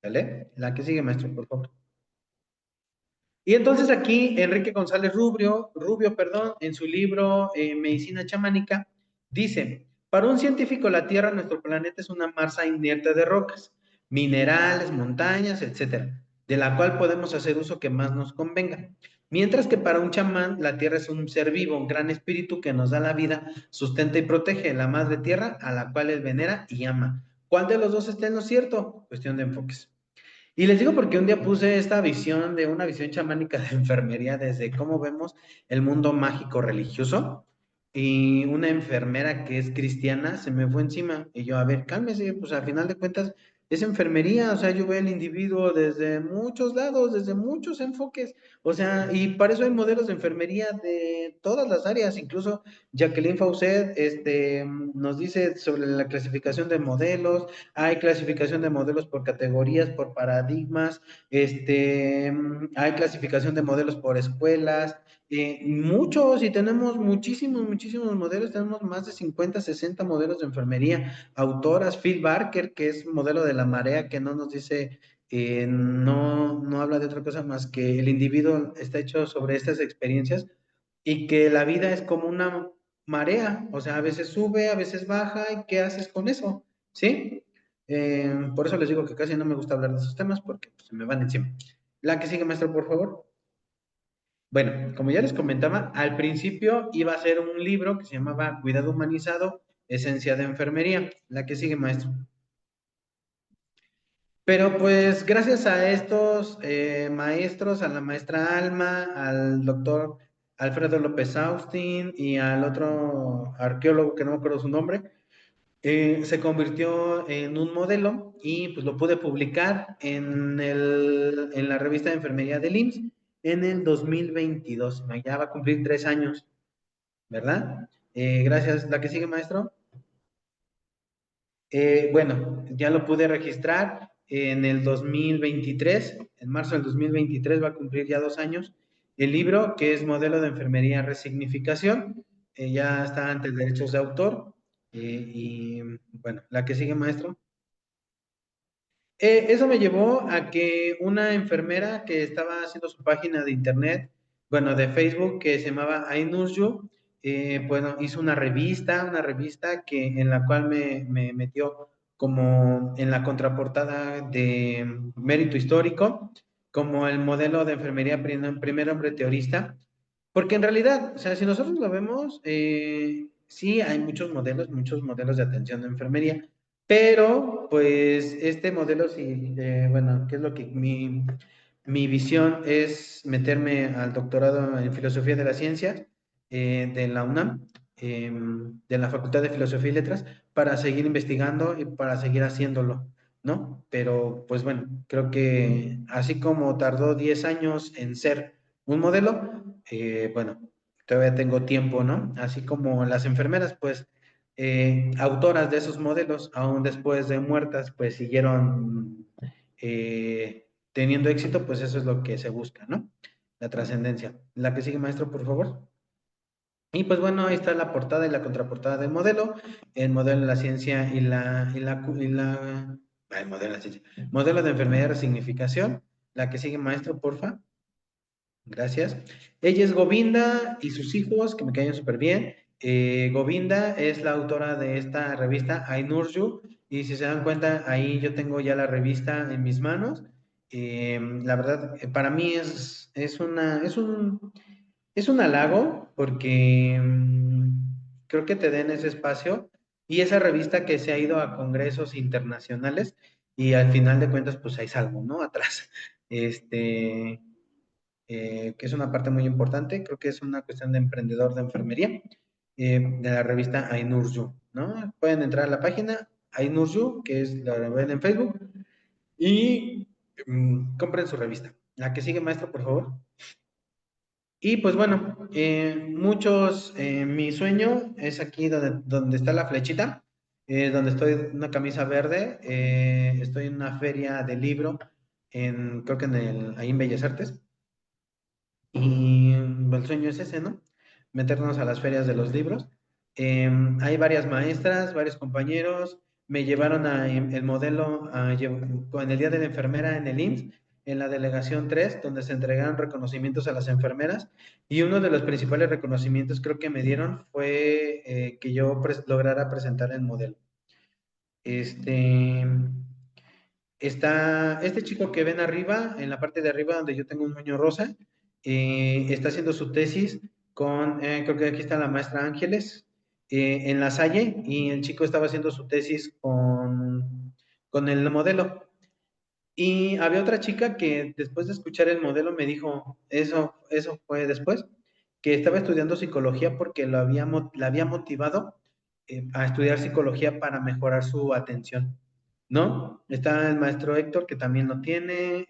¿Vale? La que sigue, maestro, por favor. Y entonces aquí Enrique González Rubio, perdón, en su libro Medicina Chamánica, dice, para un científico la Tierra, nuestro planeta es una masa inerte de rocas, minerales, montañas, etcétera, de la cual podemos hacer uso que más nos convenga. Mientras que para un chamán, la Tierra es un ser vivo, un gran espíritu que nos da la vida, sustenta y protege, la madre Tierra, a la cual él venera y ama. ¿Cuál de los dos está en lo cierto? Cuestión de enfoques. Y les digo porque un día puse esta visión de una visión chamánica de enfermería desde cómo vemos el mundo mágico religioso y una enfermera que es cristiana se me fue encima y yo, a ver, cálmese, pues al final de cuentas es enfermería, o sea, yo veo el individuo desde muchos lados, desde muchos enfoques, o sea, y para eso hay modelos de enfermería de todas las áreas, incluso Jacqueline Faucet nos dice sobre la clasificación de modelos, hay clasificación de modelos por categorías, por paradigmas, hay clasificación de modelos por escuelas, muchos, y tenemos muchísimos modelos, tenemos más de 50, 60 modelos de enfermería, autoras, Phil Barker, que es modelo de la marea, que no nos dice, no habla de otra cosa más que el individuo está hecho sobre estas experiencias y que la vida es como una marea, o sea, a veces sube, a veces baja, ¿y qué haces con eso? ¿Sí? Por eso les digo que casi no me gusta hablar de esos temas porque pues, se me van encima. La que sigue, maestro, por favor. Bueno, como ya les comentaba, al principio iba a ser un libro que se llamaba Cuidado Humanizado, Esencia de Enfermería. La que sigue, maestro. Pero pues gracias a estos maestros, a la maestra Alma, al doctor Alfredo López Austin y al otro arqueólogo que no me acuerdo su nombre, se convirtió en un modelo y pues lo pude publicar en la revista de enfermería del IMSS en el 2022. Ya va a cumplir 3 años, ¿verdad? Gracias. ¿La que sigue, maestro? Bueno, ya lo pude registrar en el 2023, en marzo del 2023 va a cumplir ya 2 años. El libro, que es Modelo de Enfermería Resignificación, ya está ante derechos de autor. Y bueno, la que sigue, maestro. Eso me llevó a que una enfermera que estaba haciendo su página de internet, bueno, de Facebook, que se llamaba Ainurju, bueno, hizo una revista en la cual me metió como en la contraportada de Mérito Histórico, como el modelo de enfermería primer hombre teorista, porque en realidad, o sea, si nosotros lo vemos, sí hay muchos modelos de atención de enfermería, pero, pues, este modelo, sí, bueno, ¿qué es lo que mi visión es meterme al doctorado en Filosofía de la Ciencia de la UNAM, de la Facultad de Filosofía y Letras, para seguir investigando y para seguir haciéndolo, ¿no? Pero, pues bueno, creo que así como tardó 10 años en ser un modelo, bueno, todavía tengo tiempo, ¿no? Así como las enfermeras, pues autoras de esos modelos, aún después de muertas, pues siguieron teniendo éxito, pues eso es lo que se busca, ¿no? La trascendencia. La que sigue, maestro, por favor. Y pues bueno, ahí está la portada y la contraportada del modelo, el modelo de la ciencia modelo de la ciencia, modelo de enfermedad de resignificación. La que sigue, maestro, porfa. Gracias. Ella es Govinda y sus hijos, que me caen súper bien. Govinda es la autora de esta revista, Ainurju, y si se dan cuenta, ahí yo tengo ya la revista en mis manos. La verdad, para mí es un halago porque creo que te den ese espacio y esa revista que se ha ido a congresos internacionales y al final de cuentas, pues hay salgo, ¿no? Atrás. Este, que es una parte muy importante, creo que es una cuestión de emprendedor de enfermería, de la revista Ainurju, ¿no? Pueden entrar a la página Ainurju, que es la ven en Facebook, y compren su revista. La que sigue, maestro, por favor. Y pues bueno, mi sueño es aquí donde está la flechita, donde estoy en una camisa verde, estoy en una feria de libro, creo que ahí en Bellas Artes. Y el sueño es ese, ¿no? Meternos a las ferias de los libros. Hay varias maestras, varios compañeros. Me llevaron el modelo con el Día de la Enfermera en el IMSS, en la delegación 3, donde se entregaron reconocimientos a las enfermeras. Y uno de los principales reconocimientos creo que me dieron fue que yo lograra presentar el modelo. Este, Está este chico que ven arriba, en la parte de arriba donde yo tengo un moño rosa, está haciendo su tesis creo que aquí está la maestra Ángeles, en La Salle, y el chico estaba haciendo su tesis con el modelo. Y había otra chica que después de escuchar el modelo me dijo, eso fue después, que estaba estudiando psicología porque la había motivado a estudiar psicología para mejorar su atención, ¿no? Está el maestro Héctor que también lo tiene.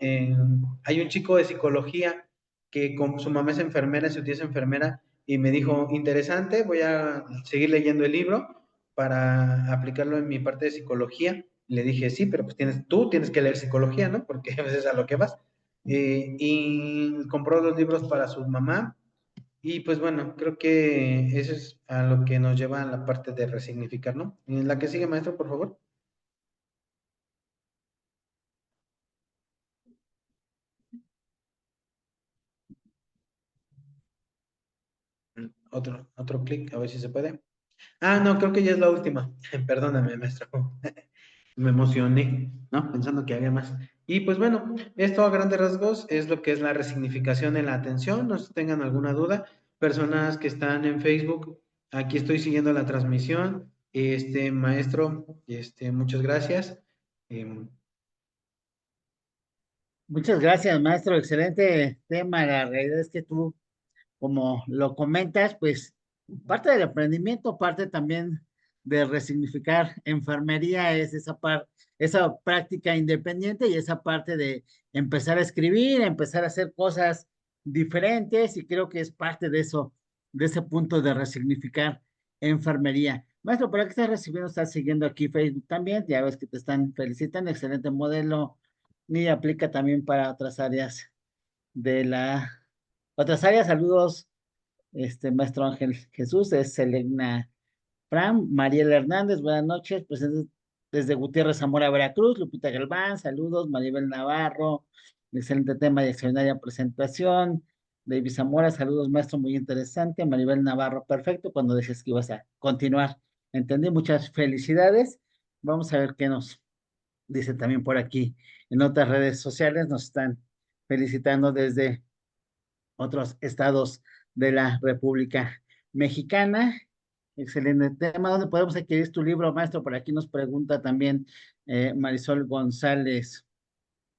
Hay un chico de psicología que con su mamá es enfermera, su tía es enfermera, y me dijo, interesante, voy a seguir leyendo el libro para aplicarlo en mi parte de psicología. Le dije, sí, pero pues tú tienes que leer psicología, ¿no? Porque a veces a lo que vas. Y compró los libros para su mamá. Y pues bueno, creo que eso es a lo que nos lleva a la parte de resignificar, ¿no? En la que sigue, maestro, por favor. Otro clic, a ver si se puede. Ah, no, creo que ya es la última. Perdóname, maestro. Me emocioné, ¿no? Pensando que había más. Y pues bueno, esto a grandes rasgos es lo que es la resignificación en la atención. No sé si tengan alguna duda. Personas que están en Facebook, aquí estoy siguiendo la transmisión. Maestro, muchas gracias. Em, Muchas gracias, maestro. Excelente tema. La realidad es que tú, como lo comentas, pues parte del emprendimiento, parte también de resignificar enfermería es esa práctica independiente y esa parte de empezar a escribir, empezar a hacer cosas diferentes y creo que es parte de eso, de ese punto de resignificar enfermería. Maestro, ¿por qué estás recibiendo, estás siguiendo aquí Facebook también? Ya ves que te están felicitando, excelente modelo y aplica también para otras áreas otras áreas. Saludos, maestro Ángel Jesús, es Selena Fran, Mariela Hernández, buenas noches, presentes desde Gutiérrez Zamora, Veracruz, Lupita Galván, saludos, Maribel Navarro, excelente tema y extraordinaria presentación. David Zamora, saludos, maestro, muy interesante. Maribel Navarro, perfecto, cuando dices que ibas a continuar. Entendí, muchas felicidades. Vamos a ver qué nos dice también por aquí. En otras redes sociales nos están felicitando desde otros estados de la República Mexicana. Excelente tema. ¿Dónde podemos adquirir tu libro, maestro? Por aquí nos pregunta también Marisol González.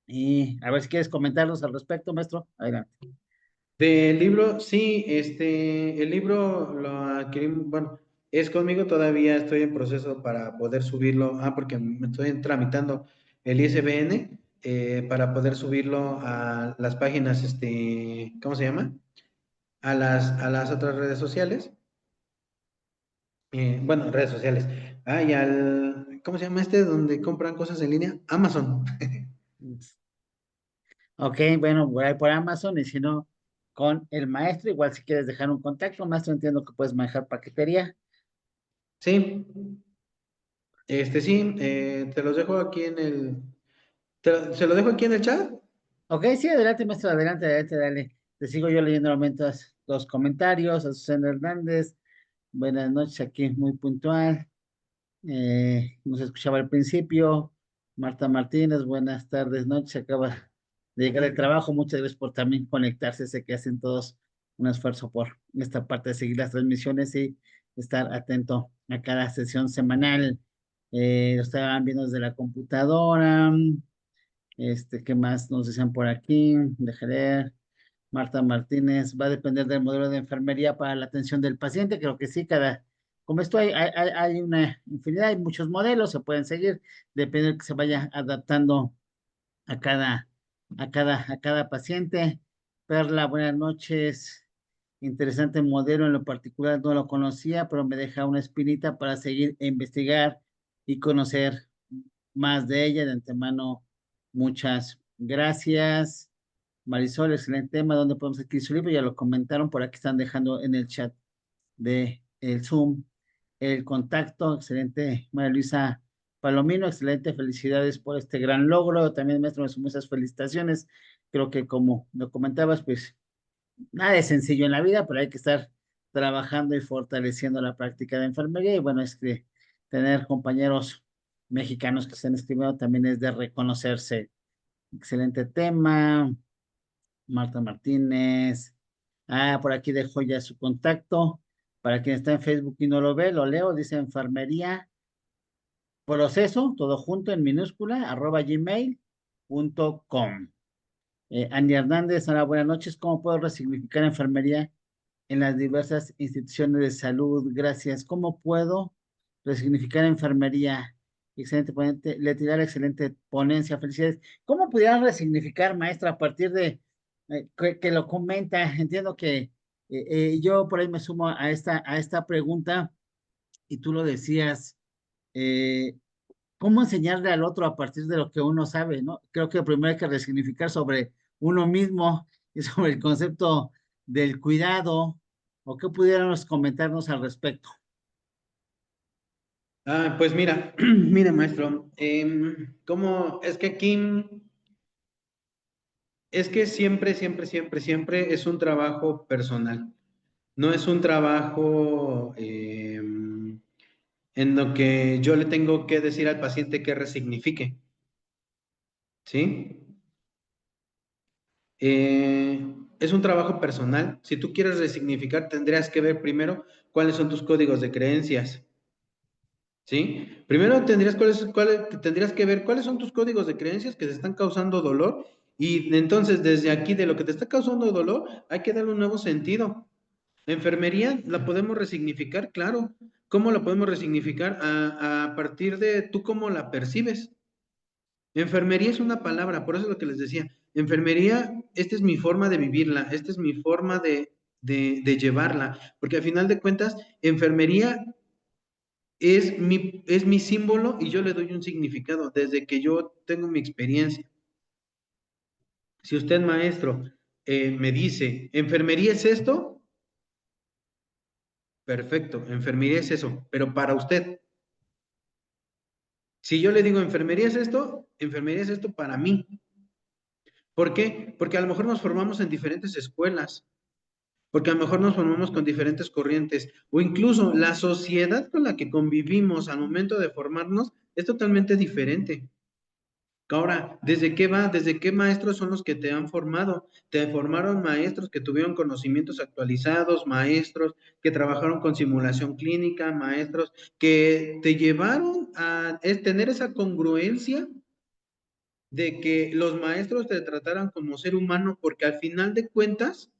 Y a ver si quieres comentarnos al respecto, maestro. Adelante. Del libro, sí, el libro lo adquirí, bueno, es conmigo, todavía estoy en proceso para poder subirlo, porque me estoy tramitando el ISBN para poder subirlo a las páginas, ¿cómo se llama? A las otras redes sociales, bueno, redes sociales, ¿cómo se llama donde compran cosas en línea? Amazon. Ok, bueno, voy a ir por Amazon y si no, con el maestro. Igual si quieres dejar un contacto, maestro, entiendo que puedes manejar paquetería. Sí, sí, te los dejo aquí ¿se lo dejo aquí en el chat? Ok, sí, adelante, maestro, adelante, adelante, dale. Te sigo yo leyendo los comentarios. Azucena Hernández, buenas noches, aquí muy puntual. Nos escuchaba al principio. Marta Martínez, buenas tardes, noches. Acaba de llegar el trabajo. Muchas gracias por también conectarse. Sé que hacen todos un esfuerzo por esta parte de seguir las transmisiones y estar atento a cada sesión semanal. Lo estaban viendo desde la computadora. ¿Qué más nos decían por aquí? Dejaré ver. Marta Martínez, va a depender del modelo de enfermería para la atención del paciente. Creo que sí, como esto hay una infinidad, hay muchos modelos, se pueden seguir, depende de que se vaya adaptando a cada paciente. Perla, buenas noches. Interesante modelo, en lo particular no lo conocía, pero me deja una espinita para seguir e investigar y conocer más de ella. De antemano, muchas gracias. Marisol, excelente tema. ¿Dónde podemos adquirir su libro? Ya lo comentaron, por aquí están dejando en el chat de el Zoom el contacto. Excelente, María Luisa Palomino, excelente. Felicidades por este gran logro. También, maestro, me sumo esas felicitaciones. Creo que como lo comentabas, pues nada es sencillo en la vida, pero hay que estar trabajando y fortaleciendo la práctica de enfermería. Y bueno, es que tener compañeros mexicanos que estén escribiendo también es de reconocerse. Excelente tema. Marta Martínez. Por aquí dejo ya su contacto. Para quien está en Facebook y no lo ve, lo leo. Dice enfermería proceso, todo junto en minúscula, @gmail.com. Andy Hernández, hola, buenas noches. ¿Cómo puedo resignificar enfermería en las diversas instituciones de salud? Gracias. ¿Cómo puedo resignificar enfermería? Excelente ponente, le tirar excelente ponencia, felicidades. ¿Cómo pudieran resignificar, maestra, a partir de que lo comenta? Entiendo que yo por ahí me sumo a esta pregunta y tú lo decías, eh, ¿cómo enseñarle al otro a partir de lo que uno sabe, ¿no? Creo que primero hay que resignificar sobre uno mismo y sobre el concepto del cuidado, o qué pudiéramos comentarnos al respecto. Pues mira, mire maestro, ¿cómo es que aquí, es que siempre, siempre, siempre, siempre es un trabajo personal, no es un trabajo en lo que yo le tengo que decir al paciente que resignifique, ¿sí? Es un trabajo personal. Si tú quieres resignificar, tendrías que ver primero cuáles son tus códigos de creencias, ¿sí? Primero tendrías que ver cuáles son tus códigos de creencias que te están causando dolor y entonces desde aquí de lo que te está causando dolor hay que darle un nuevo sentido. La enfermería la podemos resignificar, claro. ¿Cómo la podemos resignificar? A partir de tú cómo la percibes. Enfermería es una palabra, por eso es lo que les decía. Enfermería, esta es mi forma de vivirla, esta es mi forma de llevarla, porque al final de cuentas, enfermería es mi símbolo y yo le doy un significado desde que yo tengo mi experiencia. Si usted, maestro, me dice, ¿enfermería es esto? Perfecto, enfermería es eso, pero para usted. Si yo le digo, enfermería es esto para mí. ¿Por qué? Porque a lo mejor nos formamos en diferentes escuelas, porque a lo mejor nos formamos con diferentes corrientes, o incluso la sociedad con la que convivimos al momento de formarnos es totalmente diferente. Ahora, ¿desde qué va? ¿Desde qué maestros son los que te han formado? Te formaron maestros que tuvieron conocimientos actualizados, maestros que trabajaron con simulación clínica, maestros que te llevaron a tener esa congruencia de que los maestros te trataran como ser humano, porque al final de cuentas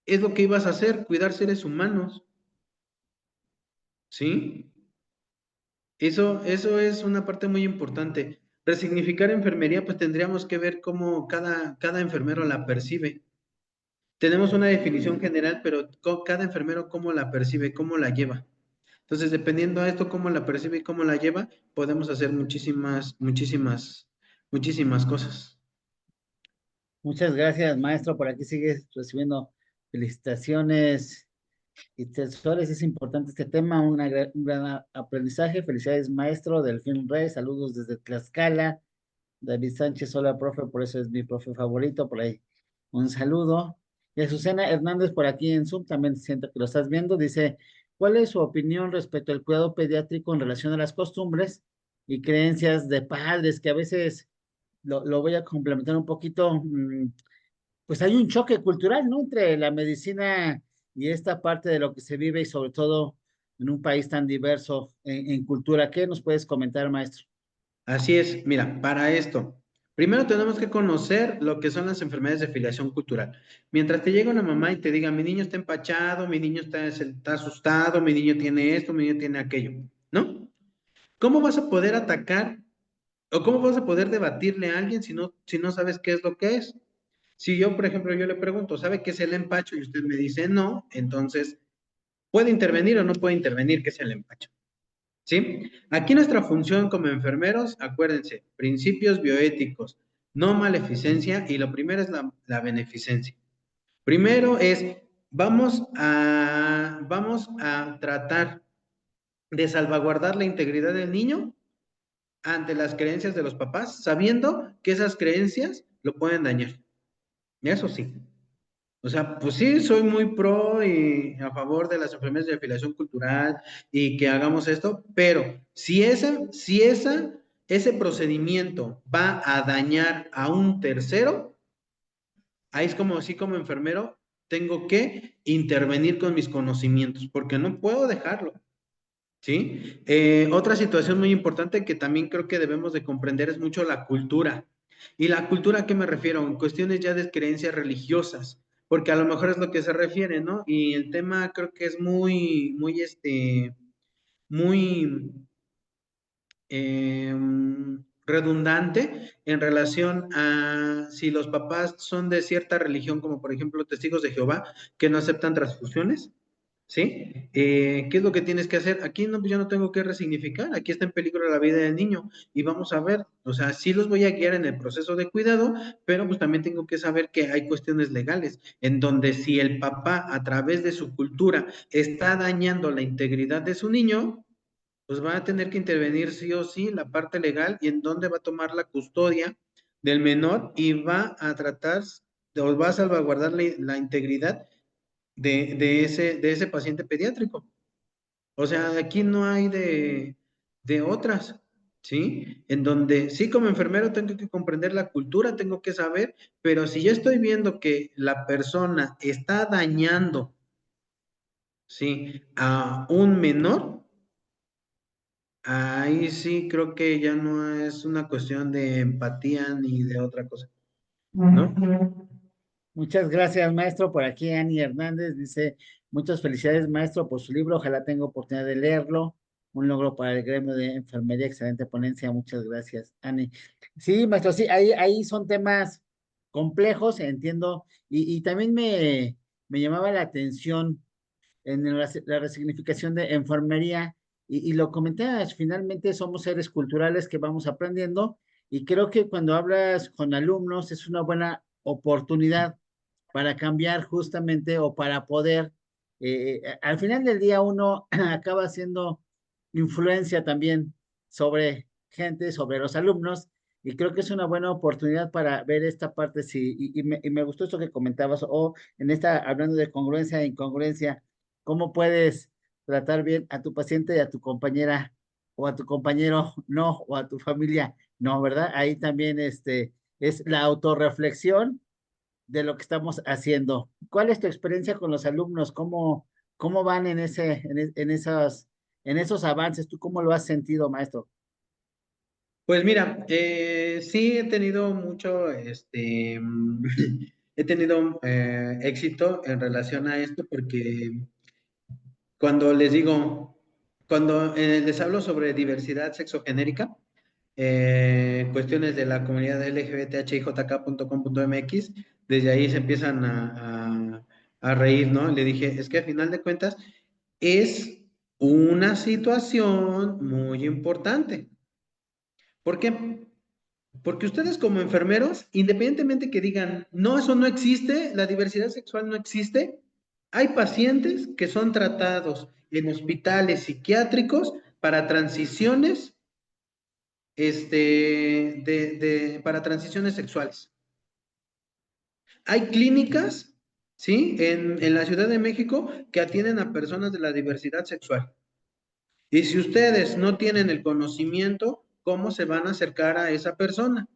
es lo que ibas a hacer, cuidar seres humanos, ¿sí? Eso es una parte muy importante. Resignificar enfermería, pues tendríamos que ver cómo cada enfermero la percibe. Tenemos una definición general, pero cada enfermero cómo la percibe, cómo la lleva. Entonces, dependiendo a esto, cómo la percibe y cómo la lleva, podemos hacer muchísimas, muchísimas, muchísimas cosas. Muchas gracias, maestro. Por aquí sigues recibiendo felicitaciones y tesores. Es importante este tema, un gran aprendizaje. Felicidades, maestro. Delfín Rey, saludos desde Tlaxcala. David Sánchez, hola, profe, por eso es mi profe favorito, por ahí. Un saludo. Y a Susana Hernández por aquí en Zoom, también siento que lo estás viendo, dice, ¿cuál es su opinión respecto al cuidado pediátrico en relación a las costumbres y creencias de padres que a veces lo voy a complementar un poquito? Pues hay un choque cultural, ¿no? Entre la medicina y esta parte de lo que se vive y sobre todo en un país tan diverso en cultura. ¿Qué nos puedes comentar, maestro? Así es, mira, para esto, primero tenemos que conocer lo que son las enfermedades de filiación cultural. Mientras te llega una mamá y te diga, mi niño está empachado, mi niño está asustado, mi niño tiene esto, mi niño tiene aquello, ¿no? ¿Cómo vas a poder atacar o cómo vas a poder debatirle a alguien si no sabes qué es lo que es? Si yo, por ejemplo, yo le pregunto, ¿sabe qué es el empacho? Y usted me dice no, entonces, ¿puede intervenir o no puede intervenir qué es el empacho? ¿Sí? Aquí nuestra función como enfermeros, acuérdense, principios bioéticos, no maleficencia, y lo primero es la beneficencia. Primero es, vamos a tratar de salvaguardar la integridad del niño ante las creencias de los papás, sabiendo que esas creencias lo pueden dañar. Eso sí. O sea, pues sí, soy muy pro y a favor de las enfermedades de afiliación cultural y que hagamos esto, pero ese procedimiento va a dañar a un tercero, ahí es como sí, como enfermero, tengo que intervenir con mis conocimientos, porque no puedo dejarlo. ¿Sí? Otra situación muy importante que también creo que debemos de comprender es mucho la cultura. ¿Y la cultura a qué me refiero? En cuestiones ya de creencias religiosas, porque a lo mejor es lo que se refiere, ¿no? Y el tema creo que es muy eh, redundante en relación a si los papás son de cierta religión, como por ejemplo testigos de Jehová, que no aceptan transfusiones. ¿Sí? ¿Qué es lo que tienes que hacer? Aquí no, yo no tengo que resignificar, aquí está en peligro la vida del niño y vamos a ver, o sea, sí los voy a guiar en el proceso de cuidado, pero pues también tengo que saber que hay cuestiones legales en donde si el papá a través de su cultura está dañando la integridad de su niño, pues va a tener que intervenir sí o sí la parte legal y en donde va a tomar la custodia del menor y va a tratar, o va a salvaguardar la integridad de ese paciente pediátrico. O sea, aquí no hay de otras, ¿sí? En donde sí como enfermero tengo que comprender la cultura, tengo que saber, pero si yo estoy viendo que la persona está dañando, ¿sí? A un menor, ahí sí creo que ya no es una cuestión de empatía ni de otra cosa, ¿no? Muchas gracias, maestro. Por aquí Ani Hernández dice, muchas felicidades, maestro, por su libro. Ojalá tenga oportunidad de leerlo. Un logro para el gremio de enfermería. Excelente ponencia. Muchas gracias, Ani. Sí, maestro, sí, ahí son temas complejos, entiendo. Y también me llamaba la atención en la resignificación de enfermería, y lo comentabas, finalmente somos seres culturales que vamos aprendiendo, y creo que cuando hablas con alumnos es una buena oportunidad para cambiar justamente o para poder, al final del día uno acaba haciendo influencia también sobre gente, sobre los alumnos, y creo que es una buena oportunidad para ver esta parte, sí, y me gustó esto que comentabas, o en esta, hablando de congruencia e incongruencia, ¿cómo puedes tratar bien a tu paciente y a tu compañera o a tu compañero no, o a tu familia no, ¿verdad? Ahí también es la autorreflexión de lo que estamos haciendo. ¿Cuál es tu experiencia con los alumnos? ¿Cómo van en esos avances? ¿Tú cómo lo has sentido, maestro? Pues mira, sí he tenido mucho, he tenido éxito en relación a esto porque cuando les digo, cuando les hablo sobre diversidad sexogenérica, cuestiones de la comunidad lgbthijk.com.mx, desde ahí se empiezan a reír, ¿no? Le dije, es que a final de cuentas es una situación muy importante. ¿Por qué? Porque ustedes como enfermeros, independientemente que digan, no, eso no existe, la diversidad sexual no existe, hay pacientes que son tratados en hospitales psiquiátricos para transiciones para transiciones sexuales. Hay clínicas, ¿sí? En la Ciudad de México que atienden a personas de la diversidad sexual. Y si ustedes no tienen el conocimiento, ¿cómo se van a acercar a esa persona?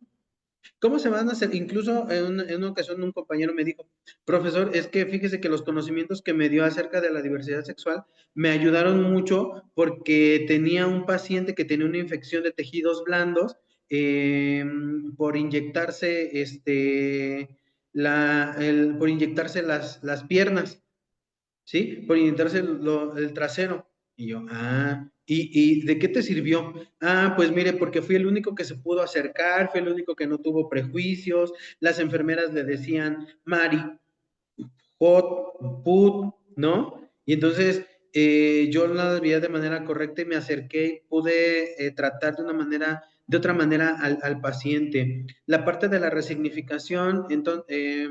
¿Cómo se van a hacer? Incluso en una ocasión un compañero me dijo, profesor, es que fíjese que los conocimientos que me dio acerca de la diversidad sexual me ayudaron mucho porque tenía un paciente que tenía una infección de tejidos blandos eh, por inyectarse, por inyectarse las piernas. ¿Sí? Por inyectarse el trasero. Y yo, ¿y de qué te sirvió? Pues mire, porque fui el único que se pudo acercar, fui el único que no tuvo prejuicios, las enfermeras le decían Mari, Hot, Put, ¿no? Y entonces yo la veía de manera correcta y me acerqué y pude tratar de otra manera al paciente. La parte de la resignificación, entonces,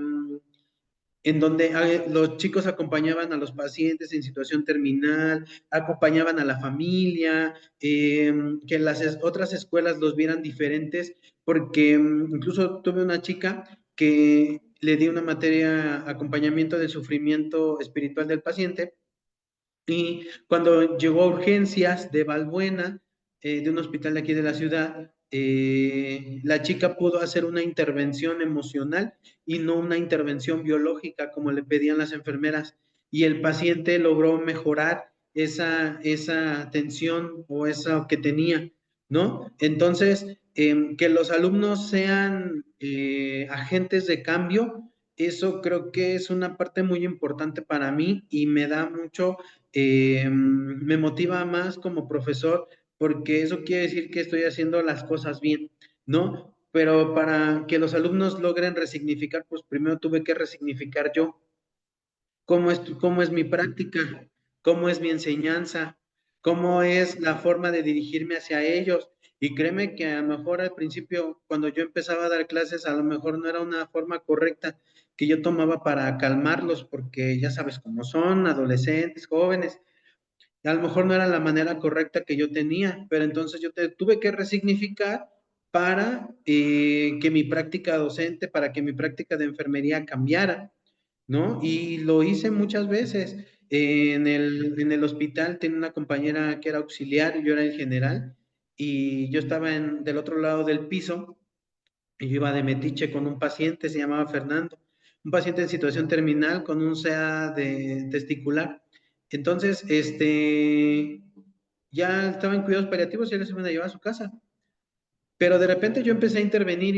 en donde los chicos acompañaban a los pacientes en situación terminal, acompañaban a la familia, que las otras escuelas los vieran diferentes, porque incluso tuve una chica que le di una materia acompañamiento del sufrimiento espiritual del paciente y cuando llegó a urgencias de Valbuena, de un hospital de aquí de la ciudad, la chica pudo hacer una intervención emocional y no una intervención biológica como le pedían las enfermeras. Y el paciente logró mejorar esa tensión o eso que tenía, ¿no? Entonces, que los alumnos sean agentes de cambio, eso creo que es una parte muy importante para mí y me da mucho me motiva más como profesor porque eso quiere decir que estoy haciendo las cosas bien, ¿no? Pero para que los alumnos logren resignificar, pues primero tuve que resignificar yo cómo es mi práctica, cómo es mi enseñanza, cómo es la forma de dirigirme hacia ellos. Y créeme que a lo mejor al principio, cuando yo empezaba a dar clases, a lo mejor no era una forma correcta que yo tomaba para calmarlos, porque ya sabes cómo son, adolescentes, jóvenes, a lo mejor no era la manera correcta que yo tenía, pero entonces tuve que resignificar para que mi práctica docente, para que mi práctica de enfermería cambiara, ¿no? Y lo hice muchas veces. En el hospital tenía una compañera que era auxiliar y yo era el general, y yo estaba del otro lado del piso y yo iba de metiche con un paciente, se llamaba Fernando, un paciente en situación terminal con un CA de testicular. Entonces, ya estaba en cuidados paliativos y él se me llevaba a su casa. Pero de repente yo empecé a intervenir,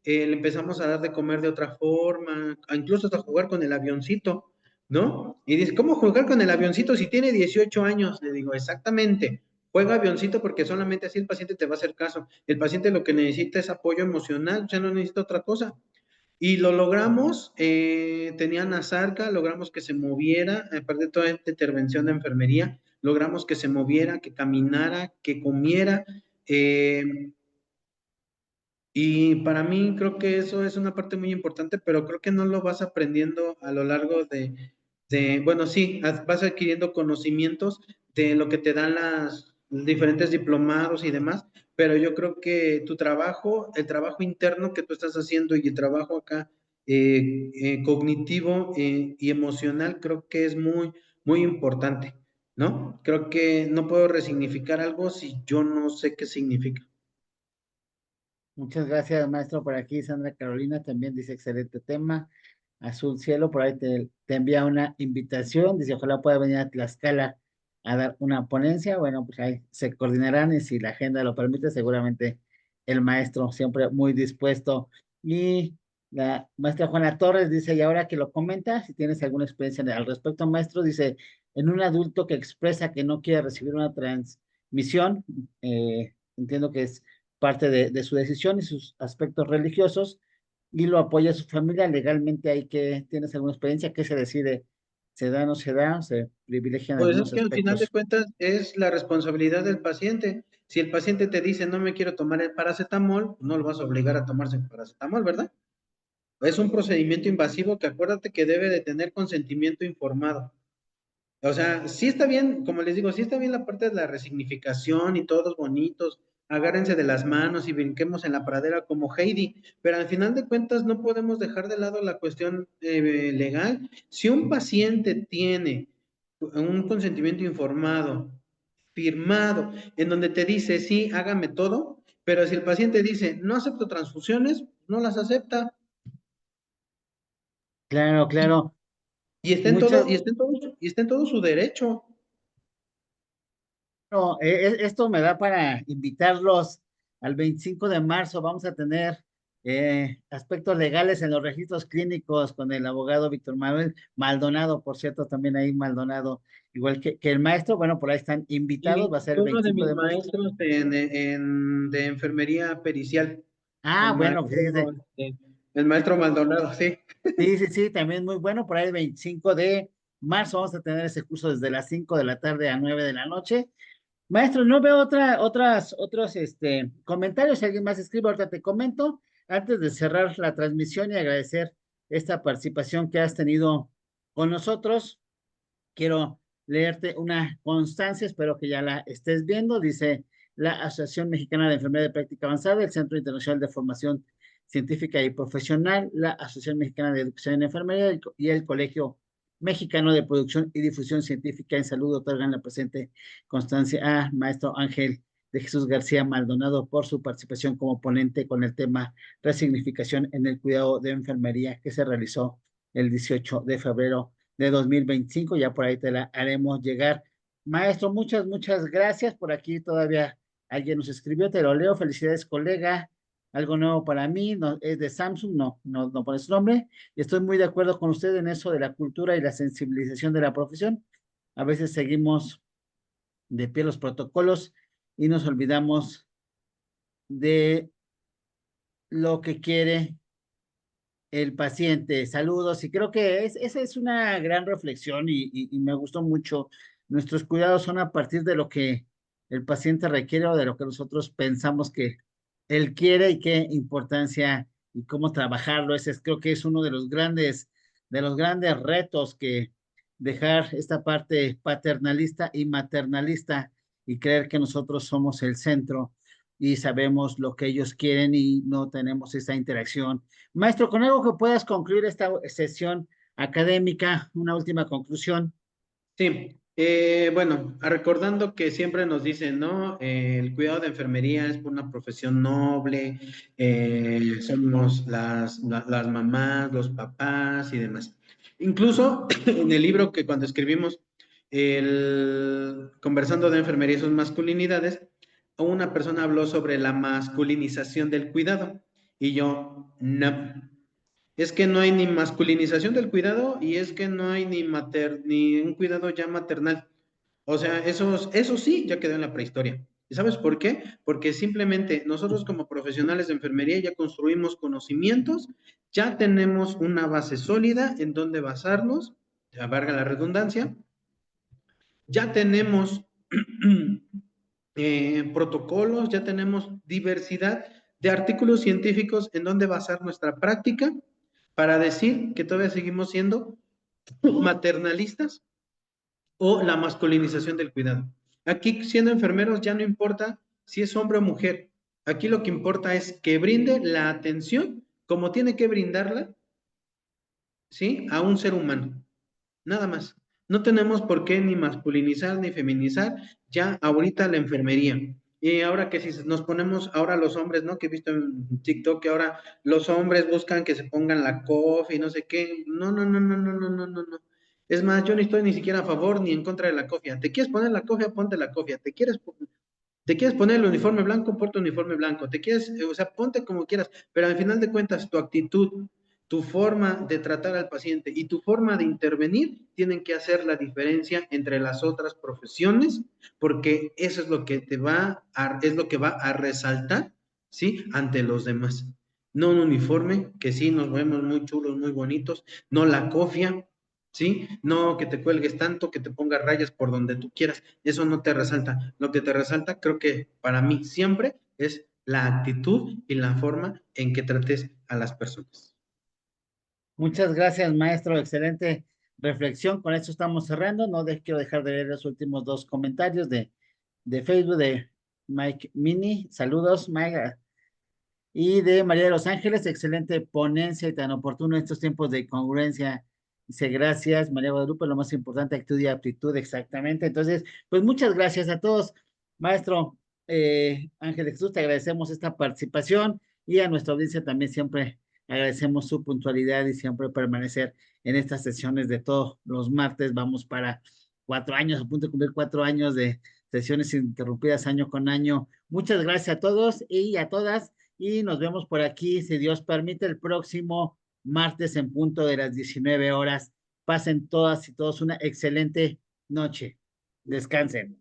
le empezamos a dar de comer de otra forma, incluso hasta jugar con el avioncito, ¿no? Y dice, ¿cómo jugar con el avioncito si tiene 18 años? Le digo, exactamente, juega avioncito porque solamente así el paciente te va a hacer caso. El paciente lo que necesita es apoyo emocional, ya no necesita otra cosa. Y lo logramos, tenía Nazarca, logramos que se moviera, aparte de toda esta intervención de enfermería, logramos que se moviera, que caminara, que comiera. eh, y para mí creo que eso es una parte muy importante, pero creo que no lo vas aprendiendo a lo largo bueno, sí, vas adquiriendo conocimientos de lo que te dan las diferentes diplomados y demás, pero yo creo que tu trabajo, el trabajo interno que tú estás haciendo y el trabajo acá cognitivo y emocional, creo que es muy, muy importante, ¿no? Creo que no puedo resignificar algo si yo no sé qué significa. Muchas gracias, maestro. Por aquí, Sandra Carolina también dice excelente tema. Azul Cielo, por ahí te envía una invitación. Dice, ojalá pueda venir a Tlaxcala a dar una ponencia. Bueno, pues ahí se coordinarán y si la agenda lo permite, seguramente el maestro siempre muy dispuesto. Y la maestra Juana Torres dice, y ahora que lo comenta, si tienes alguna experiencia al respecto, maestro, dice, en un adulto que expresa que no quiere recibir una transmisión, entiendo que es parte de su decisión y sus aspectos religiosos, y lo apoya su familia legalmente. Hay que, ¿tienes alguna experiencia? ¿Qué se decide? ¿Se da o no se da? ¿Se privilegian Pues es algunos que al final de aspectos? cuentas es la responsabilidad del paciente. Si el paciente te dice no me quiero tomar el paracetamol, no lo vas a obligar a tomarse el paracetamol, ¿verdad? Es un procedimiento invasivo que acuérdate que debe de tener consentimiento informado. O sea, sí está bien, como les digo, sí está bien la parte de la resignificación y todos bonitos, agárrense de las manos y brinquemos en la pradera como Heidi, pero al final de cuentas no podemos dejar de lado la cuestión legal. Si un paciente tiene un consentimiento informado, firmado, en donde te dice, sí, hágame todo, pero si el paciente dice, no acepto transfusiones, no las acepta. Claro, Y, claro. y está en todo, Muchas, y está en todo su derecho. no, esto me da para invitarlos al 25 de marzo. Vamos a tener aspectos legales en los registros clínicos con el abogado Víctor Manuel Maldonado, por cierto, también ahí Maldonado, igual que el maestro. Bueno, por ahí están invitados, va a ser Y el uno de 25 mis de marzo. maestros de enfermería pericial, Ah, el bueno, maestro, fíjese. el maestro Maldonado, sí. Sí, sí, sí, también muy bueno. Por ahí el 25 de marzo vamos a tener ese curso desde las 5 de la tarde a 9 de la noche. Maestro, no veo otros comentarios. Si alguien más escribe, ahorita te comento. Antes de cerrar la transmisión y agradecer esta participación que has tenido con nosotros, quiero leerte una constancia, espero que ya la estés viendo. Dice la Asociación Mexicana de Enfermería de Práctica Avanzada, el Centro Internacional de Formación Científica y Profesional, la Asociación Mexicana de Educación en Enfermería y el Colegio Mexicano de Producción y Difusión Científica en Salud otorgan la presente constancia a maestro Ángel de Jesús García Maldonado por su participación como ponente con el tema resignificación en el cuidado de enfermería que se realizó el 18 de febrero de 2025. Ya por ahí te la haremos llegar. Maestro, muchas gracias. Por aquí todavía alguien nos escribió, te lo leo. Felicidades, colega. Algo nuevo para mí, no, es de Samsung, no pone su nombre. Y estoy muy de acuerdo con usted en eso de la cultura y la sensibilización de la profesión. A veces seguimos de pie los protocolos y nos olvidamos de lo que quiere el paciente. Saludos, y creo que esa es una gran reflexión y me gustó mucho. Nuestros cuidados son a partir de lo que el paciente requiere o de lo que nosotros pensamos que él quiere y qué importancia y cómo trabajarlo. Creo que es uno de los grandes retos que dejar esta parte paternalista y maternalista y creer que nosotros somos el centro y sabemos lo que ellos quieren y no tenemos esa interacción. Maestro, con algo que puedas concluir esta sesión académica, una última conclusión. Sí, bueno, recordando que siempre nos dicen, ¿no? El cuidado de enfermería es una profesión noble, somos las mamás, los papás y demás. Incluso en el libro que cuando escribimos el Conversando de enfermería y sus masculinidades, una persona habló sobre la masculinización del cuidado y yo, no. Es que no hay ni masculinización del cuidado y es que no hay ni un cuidado ya maternal. O sea, eso sí ya quedó en la prehistoria. ¿Y sabes por qué? Porque simplemente nosotros como profesionales de enfermería ya construimos conocimientos, ya tenemos una base sólida en donde basarnos, ya valga la redundancia, ya tenemos protocolos, ya tenemos diversidad de artículos científicos en donde basar nuestra práctica para decir que todavía seguimos siendo maternalistas o la masculinización del cuidado. Aquí, siendo enfermeros, ya no importa si es hombre o mujer. Aquí lo que importa es que brinde la atención como tiene que brindarla, ¿sí? A un ser humano. Nada más. No tenemos por qué ni masculinizar ni feminizar ya ahorita la enfermería. Y ahora que si nos ponemos, ahora los hombres, ¿no? Que he visto en TikTok que ahora los hombres buscan que se pongan la cofa y no sé qué. No, no, no, no, no, no, no, no, no. Es más, yo no estoy ni siquiera a favor ni en contra de la cofia. ¿Te quieres poner la cofia? Ponte la cofia. ¿Te quieres poner el uniforme blanco? Ponte el uniforme blanco. ¿Te quieres, o sea, ponte como quieras, pero al final de cuentas tu actitud, tu forma de tratar al paciente y tu forma de intervenir tienen que hacer la diferencia entre las otras profesiones, porque eso es lo que es lo que va a resaltar, ¿sí? Ante los demás. No un uniforme, que sí nos vemos muy chulos, muy bonitos, no la cofia, ¿sí? No que te cuelgues tanto, que te pongas rayas por donde tú quieras, eso no te resalta. Lo que te resalta, creo que para mí siempre es la actitud y la forma en que trates a las personas. Muchas gracias, maestro. Excelente reflexión. Con esto estamos cerrando. No quiero dejar de leer los últimos dos comentarios de Facebook Mike Mini, saludos, Mike. Y de María de los Ángeles, excelente ponencia y tan oportuno en estos tiempos de congruencia. Dice, gracias, María Guadalupe, lo más importante, actitud y aptitud, exactamente. Entonces, pues muchas gracias a todos. Maestro Ángel de Jesús, te agradecemos esta participación y a nuestra audiencia también siempre agradecemos su puntualidad y siempre permanecer en estas sesiones de todos los martes. Vamos para 4 años, a punto de cumplir 4 años de sesiones interrumpidas año con año. Muchas gracias a todos y a todas y nos vemos por aquí, si Dios permite, el próximo martes en punto de las 19 horas. Pasen todas y todos una excelente noche. Descansen.